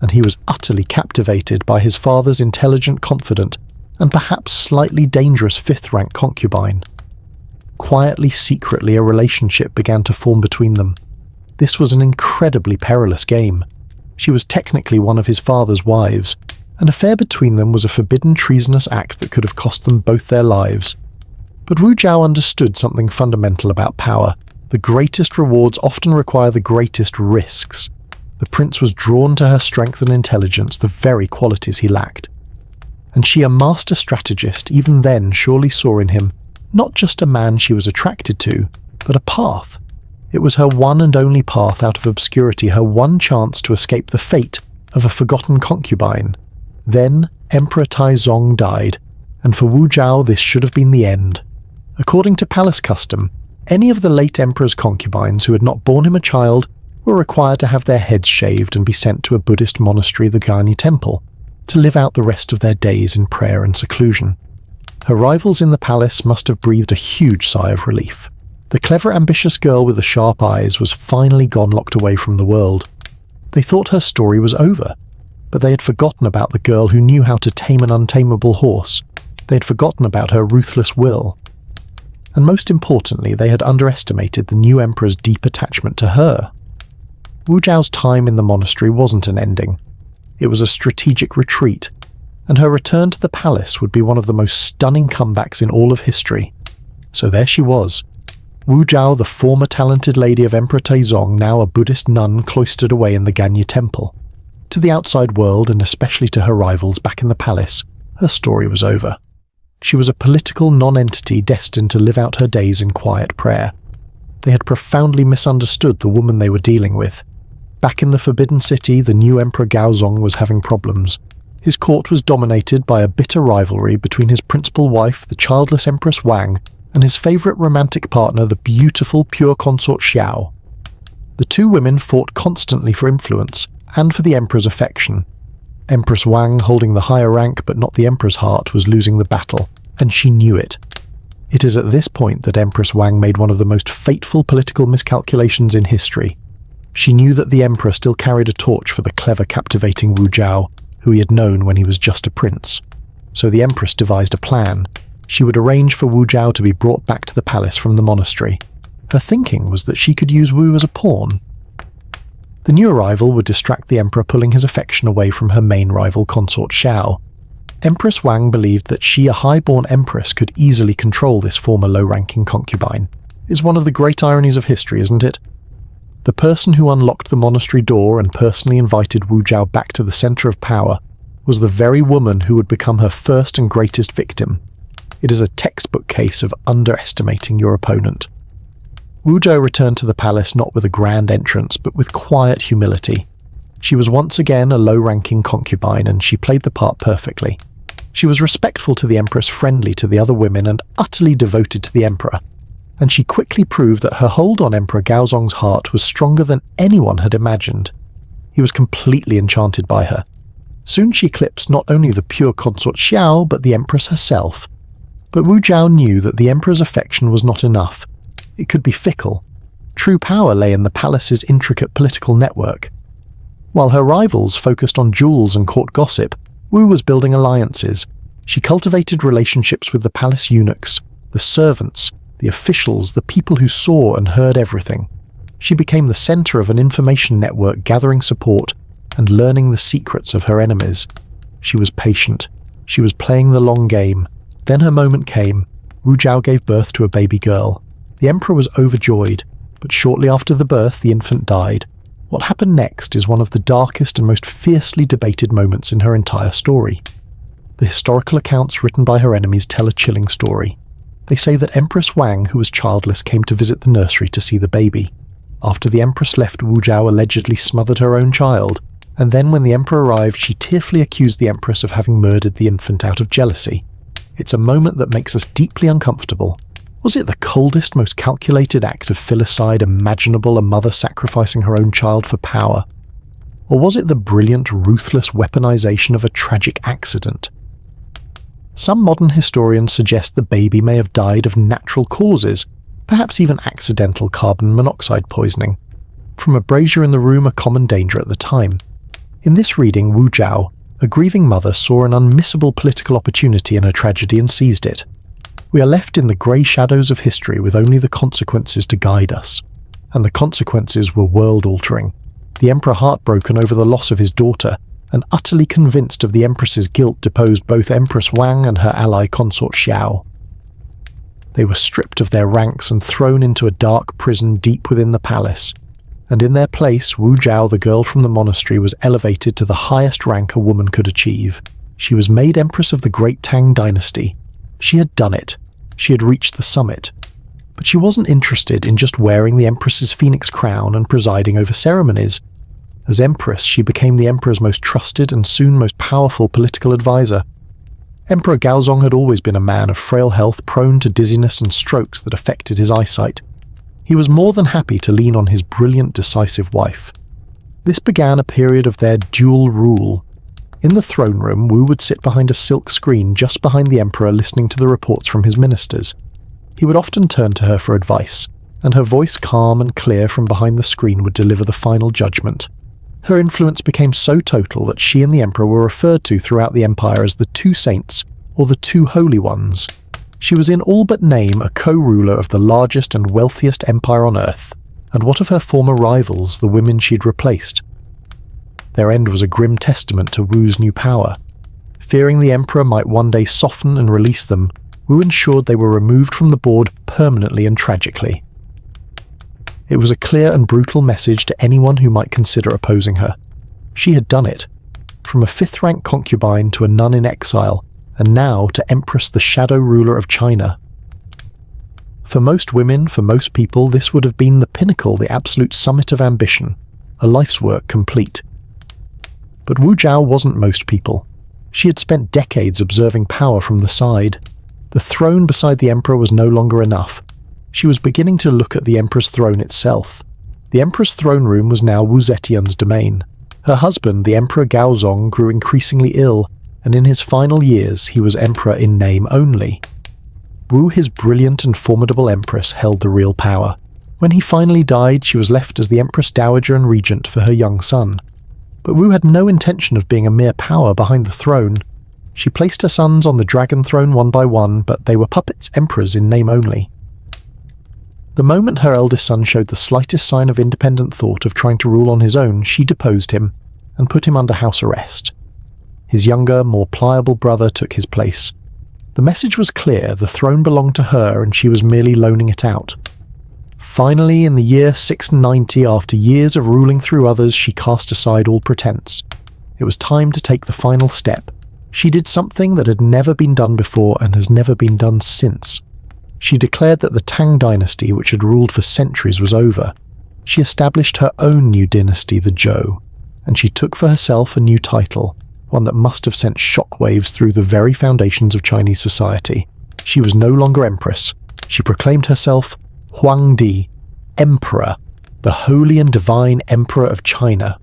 And he was utterly captivated by his father's intelligent, confident, and perhaps slightly dangerous 5th-rank concubine. Quietly, secretly, a relationship began to form between them. This was an incredibly perilous game. She was technically one of his father's wives. An affair between them was a forbidden, treasonous act that could have cost them both their lives. But Wu Zhao understood something fundamental about power. The greatest rewards often require the greatest risks. The prince was drawn to her strength and intelligence, the very qualities he lacked. And she, a master strategist, even then surely saw in him Not just a man she was attracted to, but a path. It was her one and only path out of obscurity, her one chance to escape the fate of a forgotten concubine. Then Emperor Taizong died, and for Wu Zhao this should have been the end. According to palace custom, any of the late emperor's concubines who had not borne him a child were required to have their heads shaved and be sent to a Buddhist monastery, the Gani Temple, to live out the rest of their days in prayer and seclusion. Her rivals in the palace must have breathed a huge sigh of relief. The clever, ambitious girl with the sharp eyes was finally gone, locked away from the world. They thought her story was over, but they had forgotten about the girl who knew how to tame an untamable horse. They had forgotten about her ruthless will. And most importantly, they had underestimated the new emperor's deep attachment to her. Wu Zhao's time in the monastery wasn't an ending. It was a strategic retreat, and her return to the palace would be one of the most stunning comebacks in all of history. So there she was, Wu Zhao, the former talented lady of Emperor Taizong, now a Buddhist nun cloistered away in the Ganya Temple. To the outside world, and especially to her rivals back in the palace, her story was over. She was a political non-entity destined to live out her days in quiet prayer. They had profoundly misunderstood the woman they were dealing with. Back in the Forbidden City, the new Emperor Gaozong was having problems. His court was dominated by a bitter rivalry between his principal wife, the childless Empress Wang, and his favourite romantic partner, the beautiful pure consort Zhao. The two women fought constantly for influence, and for the Emperor's affection. Empress Wang, holding the higher rank but not the Emperor's heart, was losing the battle, and she knew it. It is at this point that Empress Wang made one of the most fateful political miscalculations in history. She knew that the Emperor still carried a torch for the clever, captivating Wu Zhao, who he had known when he was just a prince. So the Empress devised a plan. She would arrange for Wu Zhao to be brought back to the palace from the monastery. Her thinking was that she could use Wu as a pawn. The new arrival would distract the Emperor, pulling his affection away from her main rival consort Zhao. Empress Wang believed that she, a high-born empress, could easily control this former low-ranking concubine. It's one of the great ironies of history, isn't it? The person who unlocked the monastery door and personally invited Wu Zhao back to the centre of power was the very woman who would become her first and greatest victim. It is a textbook case of underestimating your opponent. Wu Zhao returned to the palace not with a grand entrance, but with quiet humility. She was once again a low-ranking concubine, and she played the part perfectly. She was respectful to the Empress, friendly to the other women, and utterly devoted to the Emperor. And she quickly proved that her hold on Emperor Gaozong's heart was stronger than anyone had imagined. He was completely enchanted by her. Soon she eclipsed not only the pure consort Zhao, but the Empress herself. But Wu Zhao knew that the Emperor's affection was not enough. It could be fickle. True power lay in the palace's intricate political network. While her rivals focused on jewels and court gossip, Wu was building alliances. She cultivated relationships with the palace eunuchs, the servants, the officials, the people who saw and heard everything. She became the centre of an information network, gathering support and learning the secrets of her enemies. She was patient. She was playing the long game. Then her moment came. Wu Zhao gave birth to a baby girl. The Emperor was overjoyed, but shortly after the birth the infant died. What happened next is one of the darkest and most fiercely debated moments in her entire story. The historical accounts written by her enemies tell a chilling story. They say that Empress Wang, who was childless, came to visit the nursery to see the baby. After the Empress left, Wu Zhao allegedly smothered her own child, and then when the Emperor arrived she tearfully accused the Empress of having murdered the infant out of jealousy. It's a moment that makes us deeply uncomfortable. Was it the coldest, most calculated act of filicide imaginable, a mother sacrificing her own child for power? Or was it the brilliant, ruthless weaponization of a tragic accident? Some modern historians suggest the baby may have died of natural causes, perhaps even accidental carbon monoxide poisoning, from a brazier in the room, a common danger at the time. In this reading, Wu Zhao, a grieving mother, saw an unmissable political opportunity in her tragedy and seized it. We are left in the grey shadows of history with only the consequences to guide us. And the consequences were world-altering. The Emperor, heartbroken over the loss of his daughter, and utterly convinced of the Empress's guilt, deposed both Empress Wang and her ally consort Zhao. They were stripped of their ranks and thrown into a dark prison deep within the palace. And in their place, Wu Zhao, the girl from the monastery, was elevated to the highest rank a woman could achieve. She was made Empress of the Great Tang Dynasty. She had done it. She had reached the summit. But she wasn't interested in just wearing the Empress's phoenix crown and presiding over ceremonies. As Empress, she became the Emperor's most trusted and soon most powerful political advisor. Emperor Gaozong had always been a man of frail health, prone to dizziness and strokes that affected his eyesight. He was more than happy to lean on his brilliant, decisive wife. This began a period of their dual rule. In the throne room, Wu would sit behind a silk screen just behind the Emperor, listening to the reports from his ministers. He would often turn to her for advice, and her voice, calm and clear from behind the screen, would deliver the final judgment. Her influence became so total that she and the Emperor were referred to throughout the Empire as the Two Saints, or the Two Holy Ones. She was in all but name a co-ruler of the largest and wealthiest empire on earth, and what of her former rivals, the women she'd replaced? Their end was a grim testament to Wu's new power. Fearing the Emperor might one day soften and release them, Wu ensured they were removed from the board permanently and tragically. It was a clear and brutal message to anyone who might consider opposing her. She had done it. From a 5th-rank concubine to a nun in exile, and now to Empress, the shadow ruler of China. For most women, for most people, this would have been the pinnacle, the absolute summit of ambition, a life's work complete. But Wu Zhao wasn't most people. She had spent decades observing power from the side. The throne beside the Emperor was no longer enough. She was beginning to look at the Emperor's throne itself. The Emperor's throne room was now Wu Zetian's domain. Her husband, the Emperor Gaozong, grew increasingly ill, and in his final years he was Emperor in name only. Wu, his brilliant and formidable Empress, held the real power. When he finally died, she was left as the Empress Dowager and Regent for her young son. But Wu had no intention of being a mere power behind the throne. She placed her sons on the dragon throne one by one, but they were puppets, emperors in name only. The moment her eldest son showed the slightest sign of independent thought of trying to rule on his own, she deposed him and put him under house arrest. His younger, more pliable brother took his place. The message was clear: the throne belonged to her and she was merely loaning it out. Finally, in the year 690, after years of ruling through others, she cast aside all pretense. It was time to take the final step. She did something that had never been done before and has never been done since. She declared that the Tang dynasty, which had ruled for centuries, was over. She established her own new dynasty, the Zhou, and she took for herself a new title, one that must have sent shockwaves through the very foundations of Chinese society. She was no longer empress. She proclaimed herself Huangdi, Emperor, the holy and divine Emperor of China.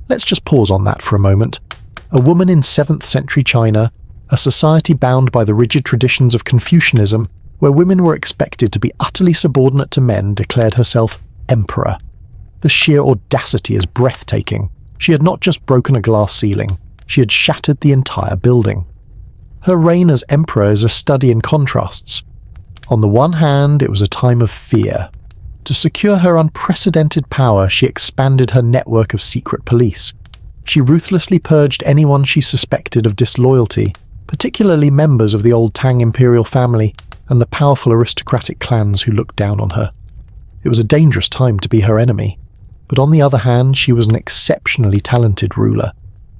Let's just pause on that for a moment. A woman in 7th century China, a society bound by the rigid traditions of Confucianism, where women were expected to be utterly subordinate to men, declared herself Emperor. The sheer audacity is breathtaking. She had not just broken a glass ceiling, she had shattered the entire building. Her reign as Emperor is a study in contrasts. On the one hand, it was a time of fear. To secure her unprecedented power, she expanded her network of secret police. She ruthlessly purged anyone she suspected of disloyalty, particularly members of the old Tang imperial family and the powerful aristocratic clans who looked down on her. It was a dangerous time to be her enemy, but on the other hand, she was an exceptionally talented ruler.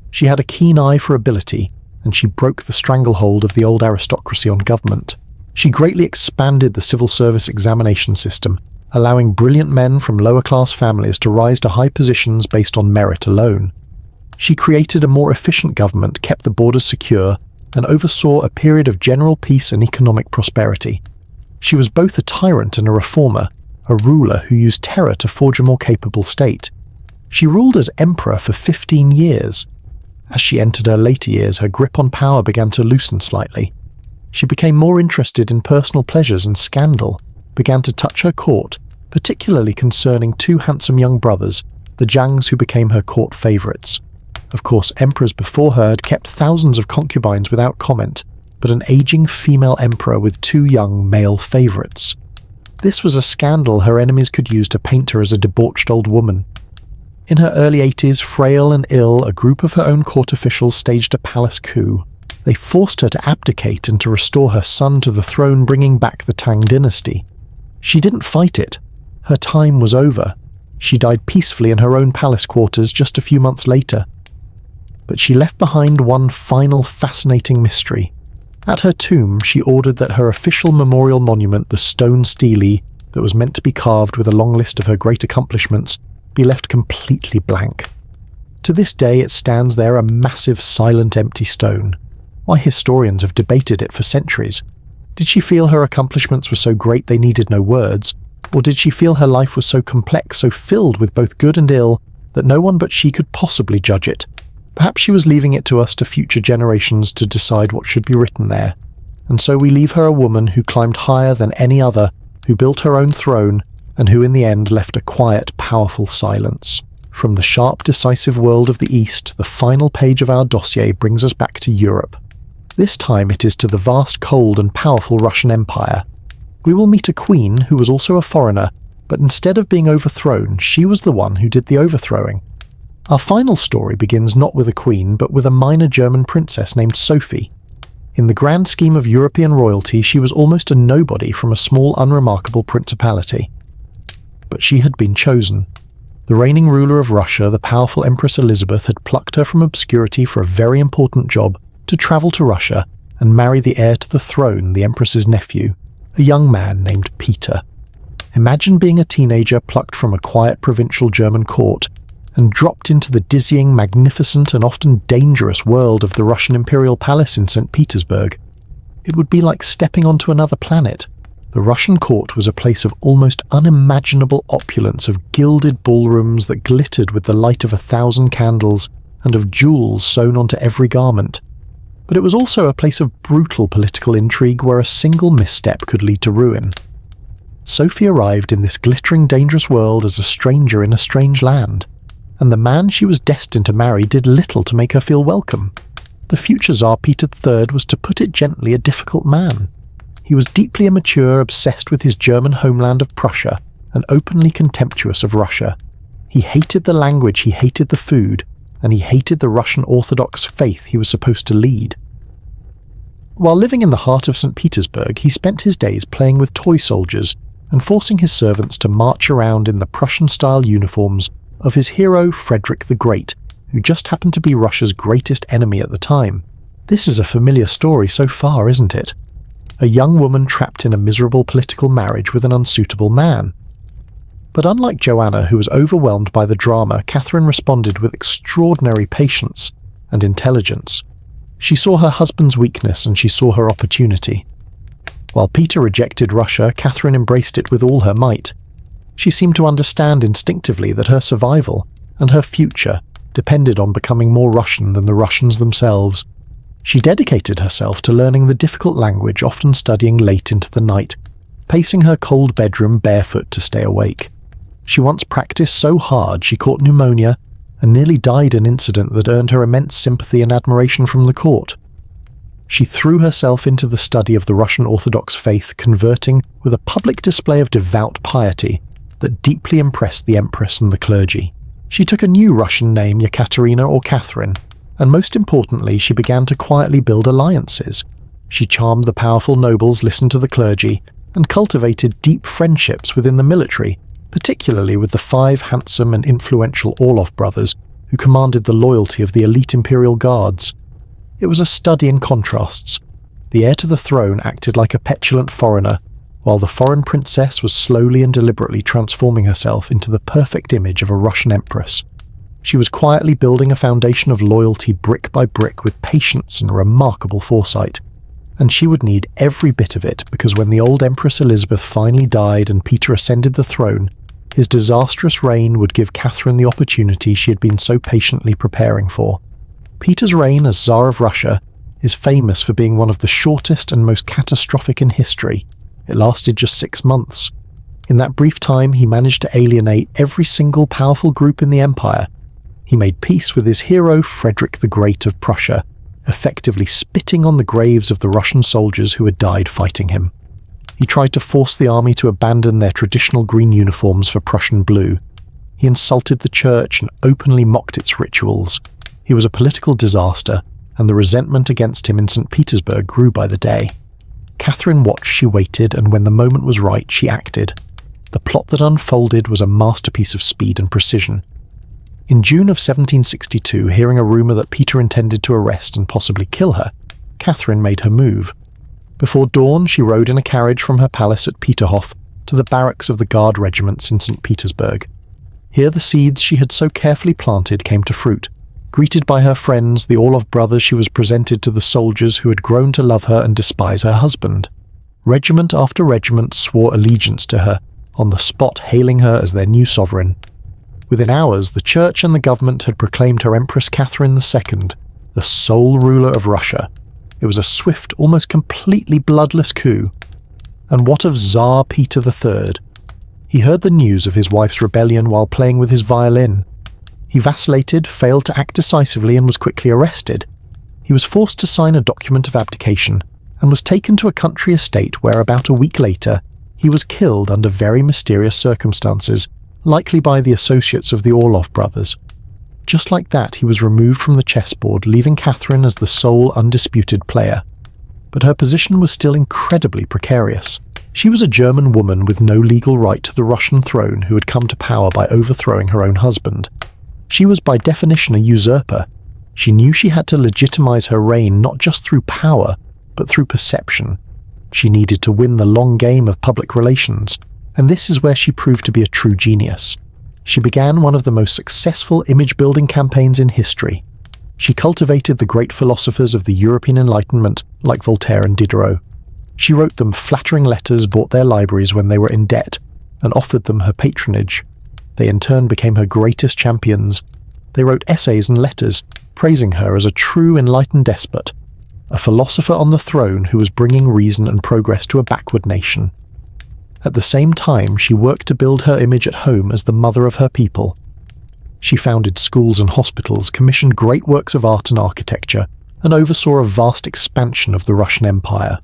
She had a keen eye for ability, and she broke the stranglehold of the old aristocracy on government. She greatly expanded the civil service examination system, allowing brilliant men from lower-class families to rise to high positions based on merit alone. She created a more efficient government, kept the borders secure, and oversaw a period of general peace and economic prosperity. She was both a tyrant and a reformer, a ruler who used terror to forge a more capable state. She ruled as emperor for 15 years. As she entered her later years, her grip on power began to loosen slightly. She became more interested in personal pleasures and scandal, began to touch her court, particularly concerning 2 handsome young brothers, the Zhangs, who became her court favourites. Of course, emperors before her had kept thousands of concubines without comment, but an aging female emperor with 2 young male favourites. This was a scandal her enemies could use to paint her as a debauched old woman. In her early 80s, frail and ill, a group of her own court officials staged a palace coup. They forced her to abdicate and to restore her son to the throne, bringing back the Tang dynasty. She didn't fight it. Her time was over. She died peacefully in her own palace quarters just a few months later. But she left behind one final fascinating mystery. At her tomb, she ordered that her official memorial monument, the stone stele, that was meant to be carved with a long list of her great accomplishments, be left completely blank. To this day it stands there, a massive, silent, empty stone. Why, historians have debated it for centuries. Did she feel her accomplishments were so great they needed no words, or did she feel her life was so complex, so filled with both good and ill, that no one but she could possibly judge it? Perhaps she was leaving it to us, to future generations, to decide what should be written there. And so we leave her a woman who climbed higher than any other, who built her own throne, and who in the end left a quiet, powerful silence. From the sharp, decisive world of the East, the final page of our dossier brings us back to Europe. This time it is to the vast, cold and powerful Russian Empire. We will meet a queen who was also a foreigner, but instead of being overthrown, she was the one who did the overthrowing. Our final story begins not with a queen, but with a minor German princess named Sophie. In the grand scheme of European royalty, she was almost a nobody from a small, unremarkable principality. But she had been chosen. The reigning ruler of Russia, the powerful Empress Elizabeth, had plucked her from obscurity for a very important job, to travel to Russia and marry the heir to the throne, the Empress's nephew, a young man named Peter. Imagine being a teenager plucked from a quiet provincial German court and dropped into the dizzying, magnificent and often dangerous world of the Russian imperial palace in St. Petersburg. It would be like stepping onto another planet. The Russian court was a place of almost unimaginable opulence, of gilded ballrooms that glittered with the light of 1,000 candles and of jewels sewn onto every garment. But it was also a place of brutal political intrigue where a single misstep could lead to ruin. Sophie arrived in this glittering, dangerous world as a stranger in a strange land, and the man she was destined to marry did little to make her feel welcome. The future Tsar Peter III was, to put it gently, a difficult man. He was deeply immature, obsessed with his German homeland of Prussia, and openly contemptuous of Russia. He hated the language, he hated the food, and he hated the Russian Orthodox faith he was supposed to lead. While living in the heart of St. Petersburg, he spent his days playing with toy soldiers and forcing his servants to march around in the Prussian-style uniforms of his hero Frederick the Great, who just happened to be Russia's greatest enemy at the time. This is a familiar story so far, isn't it? A young woman trapped in a miserable political marriage with an unsuitable man. But unlike Joanna, who was overwhelmed by the drama, Catherine responded with extraordinary patience and intelligence. She saw her husband's weakness and she saw her opportunity. While Peter rejected Russia, Catherine embraced it with all her might. She seemed to understand instinctively that her survival and her future depended on becoming more Russian than the Russians themselves. She dedicated herself to learning the difficult language, often studying late into the night, pacing her cold bedroom barefoot to stay awake. She once practiced so hard she caught pneumonia and nearly died, an incident that earned her immense sympathy and admiration from the court. She threw herself into the study of the Russian Orthodox faith, converting with a public display of devout piety that deeply impressed the Empress and the clergy. She took a new Russian name, Yekaterina or Catherine, and most importantly, she began to quietly build alliances. She charmed the powerful nobles, listened to the clergy, and cultivated deep friendships within the military, particularly with the 5 handsome and influential Orlov brothers who commanded the loyalty of the elite imperial guards. It was a study in contrasts. The heir to the throne acted like a petulant foreigner, while the foreign princess was slowly and deliberately transforming herself into the perfect image of a Russian empress. She was quietly building a foundation of loyalty brick by brick with patience and remarkable foresight. And she would need every bit of it, because when the old Empress Elizabeth finally died and Peter ascended the throne, his disastrous reign would give Catherine the opportunity she had been so patiently preparing for. Peter's reign as Tsar of Russia is famous for being one of the shortest and most catastrophic in history. It lasted just 6 months. In that brief time, he managed to alienate every single powerful group in the empire. He made peace with his hero Frederick the Great of Prussia, effectively spitting on the graves of the Russian soldiers who had died fighting him. He tried to force the army to abandon their traditional green uniforms for Prussian blue. He insulted the church and openly mocked its rituals. He was a political disaster, and the resentment against him in St. Petersburg grew by the day. Catherine watched, she waited, and when the moment was right, she acted. The plot that unfolded was a masterpiece of speed and precision. In June of 1762, hearing a rumour that Peter intended to arrest and possibly kill her, Catherine made her move. Before dawn, she rode in a carriage from her palace at Peterhof to the barracks of the Guard regiments in St. Petersburg. Here the seeds she had so carefully planted came to fruit. Greeted by her friends, the Orlov brothers, she was presented to the soldiers who had grown to love her and despise her husband. Regiment after regiment swore allegiance to her, on the spot hailing her as their new sovereign. Within hours, the church and the government had proclaimed her Empress Catherine II, the sole ruler of Russia. It was a swift, almost completely bloodless coup. And what of Tsar Peter III? He heard the news of his wife's rebellion while playing with his violin. He vacillated, failed to act decisively, and was quickly arrested. He was forced to sign a document of abdication, and was taken to a country estate where about a week later he was killed under very mysterious circumstances, likely by the associates of the Orlov brothers. Just like that, he was removed from the chessboard, leaving Catherine as the sole undisputed player. But her position was still incredibly precarious. She was a German woman with no legal right to the Russian throne who had come to power by overthrowing her own husband. She was by definition a usurper. She knew she had to legitimize her reign not just through power, but through perception. She needed to win the long game of public relations, and this is where she proved to be a true genius. She began one of the most successful image-building campaigns in history. She cultivated the great philosophers of the European Enlightenment like Voltaire and Diderot. She wrote them flattering letters, bought their libraries when they were in debt, and offered them her patronage. They in turn became her greatest champions. They wrote essays and letters, praising her as a true enlightened despot, a philosopher on the throne who was bringing reason and progress to a backward nation. At the same time, she worked to build her image at home as the mother of her people. She founded schools and hospitals, commissioned great works of art and architecture, and oversaw a vast expansion of the Russian Empire.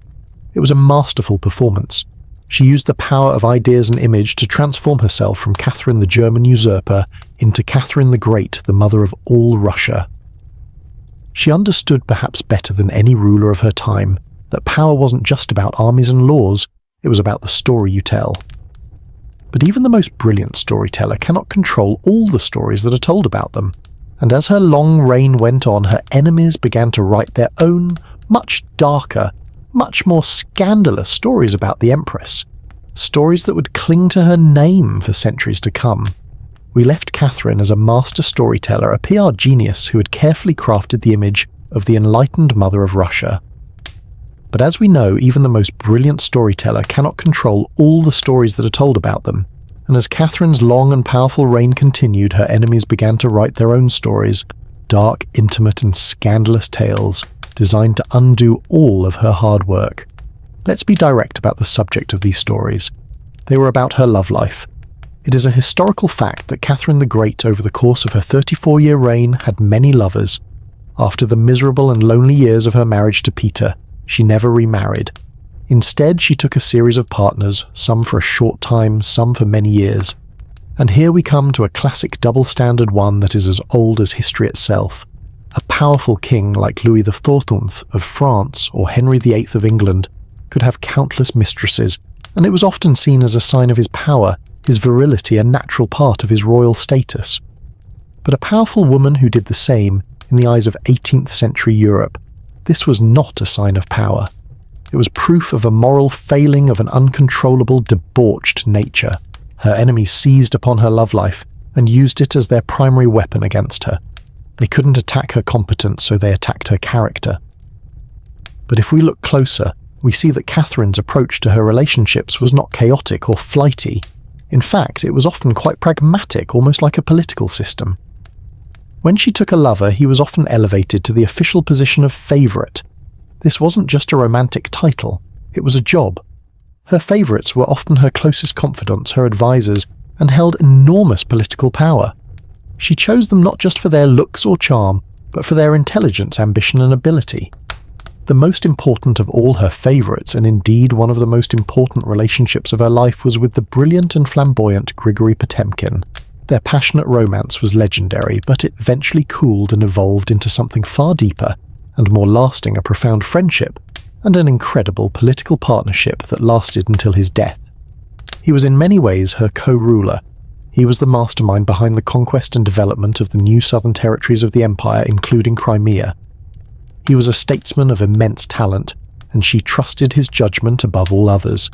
It was a masterful performance. She used the power of ideas and image to transform herself from Catherine the German usurper into Catherine the Great, the mother of all Russia. She understood perhaps better than any ruler of her time that power wasn't just about armies and laws, it was about the story you tell. But even the most brilliant storyteller cannot control all the stories that are told about them, and as her long reign went on, her enemies began to write their own, much darker, much more scandalous stories about the Empress, stories that would cling to her name for centuries to come. We left Catherine as a master storyteller, a PR genius who had carefully crafted the image of the enlightened mother of Russia. But as we know, even the most brilliant storyteller cannot control all the stories that are told about them, and as Catherine's long and powerful reign continued, her enemies began to write their own stories, dark, intimate and scandalous tales, designed to undo all of her hard work. Let's be direct about the subject of these stories. They were about her love life. It is a historical fact that Catherine the Great, over the course of her 34-year reign, had many lovers. After the miserable and lonely years of her marriage to Peter, she never remarried. Instead, she took a series of partners, some for a short time, some for many years. And here we come to a classic double-standard one that is as old as history itself. A powerful king like Louis XIV of France or Henry VIII of England could have countless mistresses, and it was often seen as a sign of his power, his virility, a natural part of his royal status. But a powerful woman who did the same, in the eyes of 18th century Europe, this was not a sign of power. It was proof of a moral failing of an uncontrollable, debauched nature. Her enemies seized upon her love life and used it as their primary weapon against her. They couldn't attack her competence, so they attacked her character. But if we look closer, we see that Catherine's approach to her relationships was not chaotic or flighty. In fact, it was often quite pragmatic, almost like a political system. When she took a lover, he was often elevated to the official position of favourite. This wasn't just a romantic title, it was a job. Her favourites were often her closest confidants, her advisors, and held enormous political power. She chose them not just for their looks or charm, but for their intelligence, ambition and ability. The most important of all her favourites, and indeed one of the most important relationships of her life, was with the brilliant and flamboyant Grigory Potemkin. Their passionate romance was legendary, but it eventually cooled and evolved into something far deeper and more lasting, a profound friendship and an incredible political partnership that lasted until his death. He was in many ways her co-ruler. He was the mastermind behind the conquest and development of the new southern territories of the empire, including Crimea. He was a statesman of immense talent, and she trusted his judgment above all others.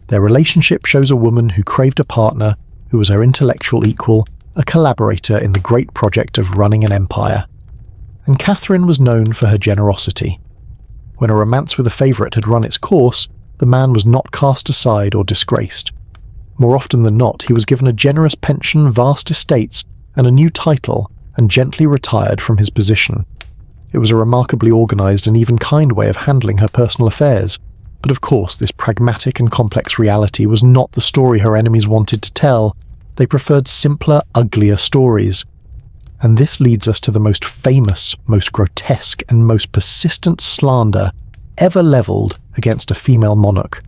Their relationship shows a woman who craved a partner who was her intellectual equal, a collaborator in the great project of running an empire. And Catherine was known for her generosity. When a romance with a favourite had run its course, the man was not cast aside or disgraced. More often than not, he was given a generous pension, vast estates, and a new title, and gently retired from his position. It was a remarkably organised and even kind way of handling her personal affairs, but of course this pragmatic and complex reality was not the story her enemies wanted to tell. They preferred simpler, uglier stories. And this leads us to the most famous, most grotesque, and most persistent slander ever levelled against a female monarch.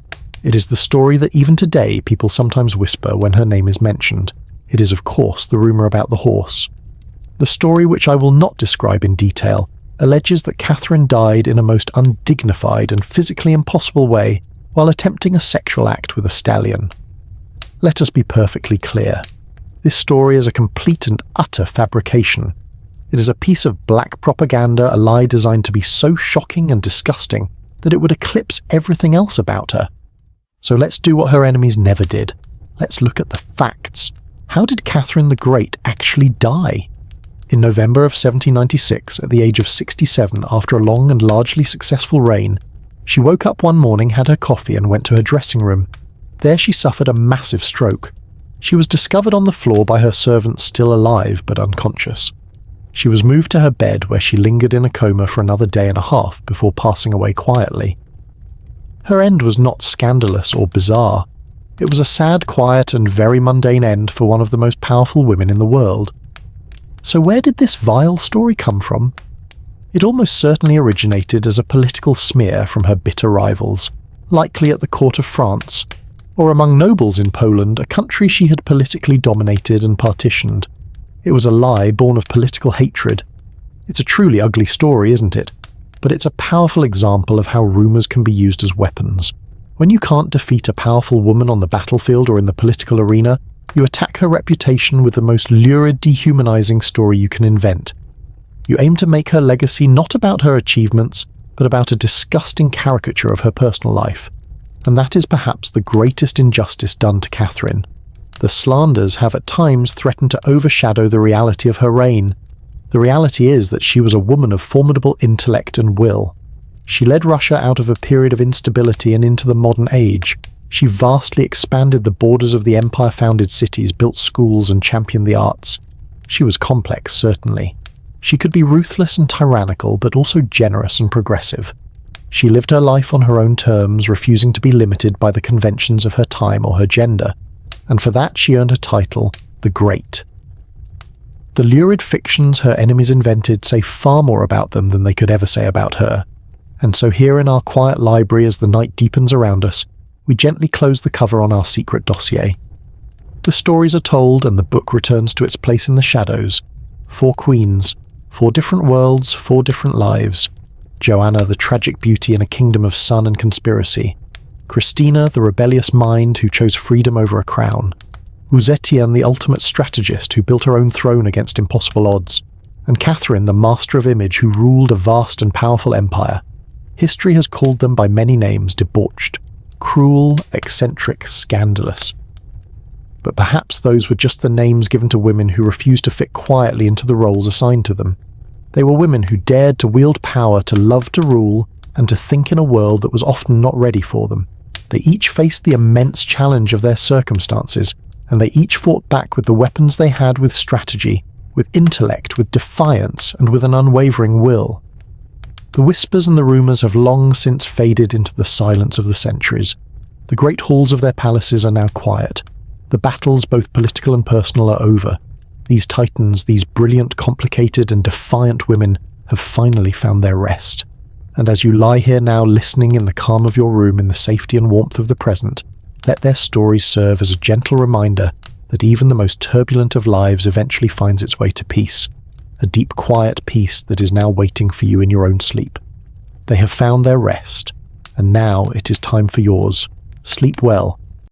It is the story that even today people sometimes whisper when her name is mentioned. It is, of course, the rumour about the horse. The story, which I will not describe in detail, alleges that Catherine died in a most undignified and physically impossible way while attempting a sexual act with a stallion. Let us be perfectly clear. This story is a complete and utter fabrication. It is a piece of black propaganda, a lie designed to be so shocking and disgusting that it would eclipse everything else about her. So let's do what her enemies never did. Let's look at the facts. How did Catherine the Great actually die? In November of 1796, at the age of 67, after a long and largely successful reign, she woke up one morning, had her coffee, and went to her dressing room. There she suffered a massive stroke. She was discovered on the floor by her servants, still alive but unconscious. She was moved to her bed, where she lingered in a coma for another day and a half before passing away quietly. Her end was not scandalous or bizarre. It was a sad, quiet, and very mundane end for one of the most powerful women in the world. So where did this vile story come from? It almost certainly originated as a political smear from her bitter rivals, likely at the court of France, or among nobles in Poland, a country she had politically dominated and partitioned. It was a lie born of political hatred. It's a truly ugly story, isn't it? But it's a powerful example of how rumours can be used as weapons. When you can't defeat a powerful woman on the battlefield or in the political arena, you attack her reputation with the most lurid, dehumanizing story you can invent. You aim to make her legacy not about her achievements, but about a disgusting caricature of her personal life. And that is perhaps the greatest injustice done to Catherine. The slanders have at times threatened to overshadow the reality of her reign. The reality is that she was a woman of formidable intellect and will. She led Russia out of a period of instability and into the modern age. She vastly expanded the borders of the empire-founded cities, built schools, and championed the arts. She was complex, certainly. She could be ruthless and tyrannical, but also generous and progressive. She lived her life on her own terms, refusing to be limited by the conventions of her time or her gender, and for that she earned a title, the Great. The lurid fictions her enemies invented say far more about them than they could ever say about her. And so here in our quiet library, as the night deepens around us, we gently close the cover on our secret dossier. The stories are told and the book returns to its place in the shadows. 4 queens, 4 different worlds, 4 different lives. Joanna, the tragic beauty in a kingdom of sun and conspiracy. Christina, the rebellious mind who chose freedom over a crown. Etienne, the ultimate strategist who built her own throne against impossible odds. And Catherine, the master of image who ruled a vast and powerful empire. History has called them by many names: debauched, cruel, eccentric, scandalous. But perhaps those were just the names given to women who refused to fit quietly into the roles assigned to them. They were women who dared to wield power, to love to rule, and to think in a world that was often not ready for them. They each faced the immense challenge of their circumstances, and they each fought back with the weapons they had, with strategy, with intellect, with defiance, and with an unwavering will. The whispers and the rumours have long since faded into the silence of the centuries. The great halls of their palaces are now quiet. The battles, both political and personal, are over. These titans, these brilliant, complicated and defiant women, have finally found their rest. And as you lie here now, listening in the calm of your room, in the safety and warmth of the present, let their stories serve as a gentle reminder that even the most turbulent of lives eventually finds its way to peace. A deep, quiet peace that is now waiting for you in your own sleep. They have found their rest, and now it is time for yours. Sleep well,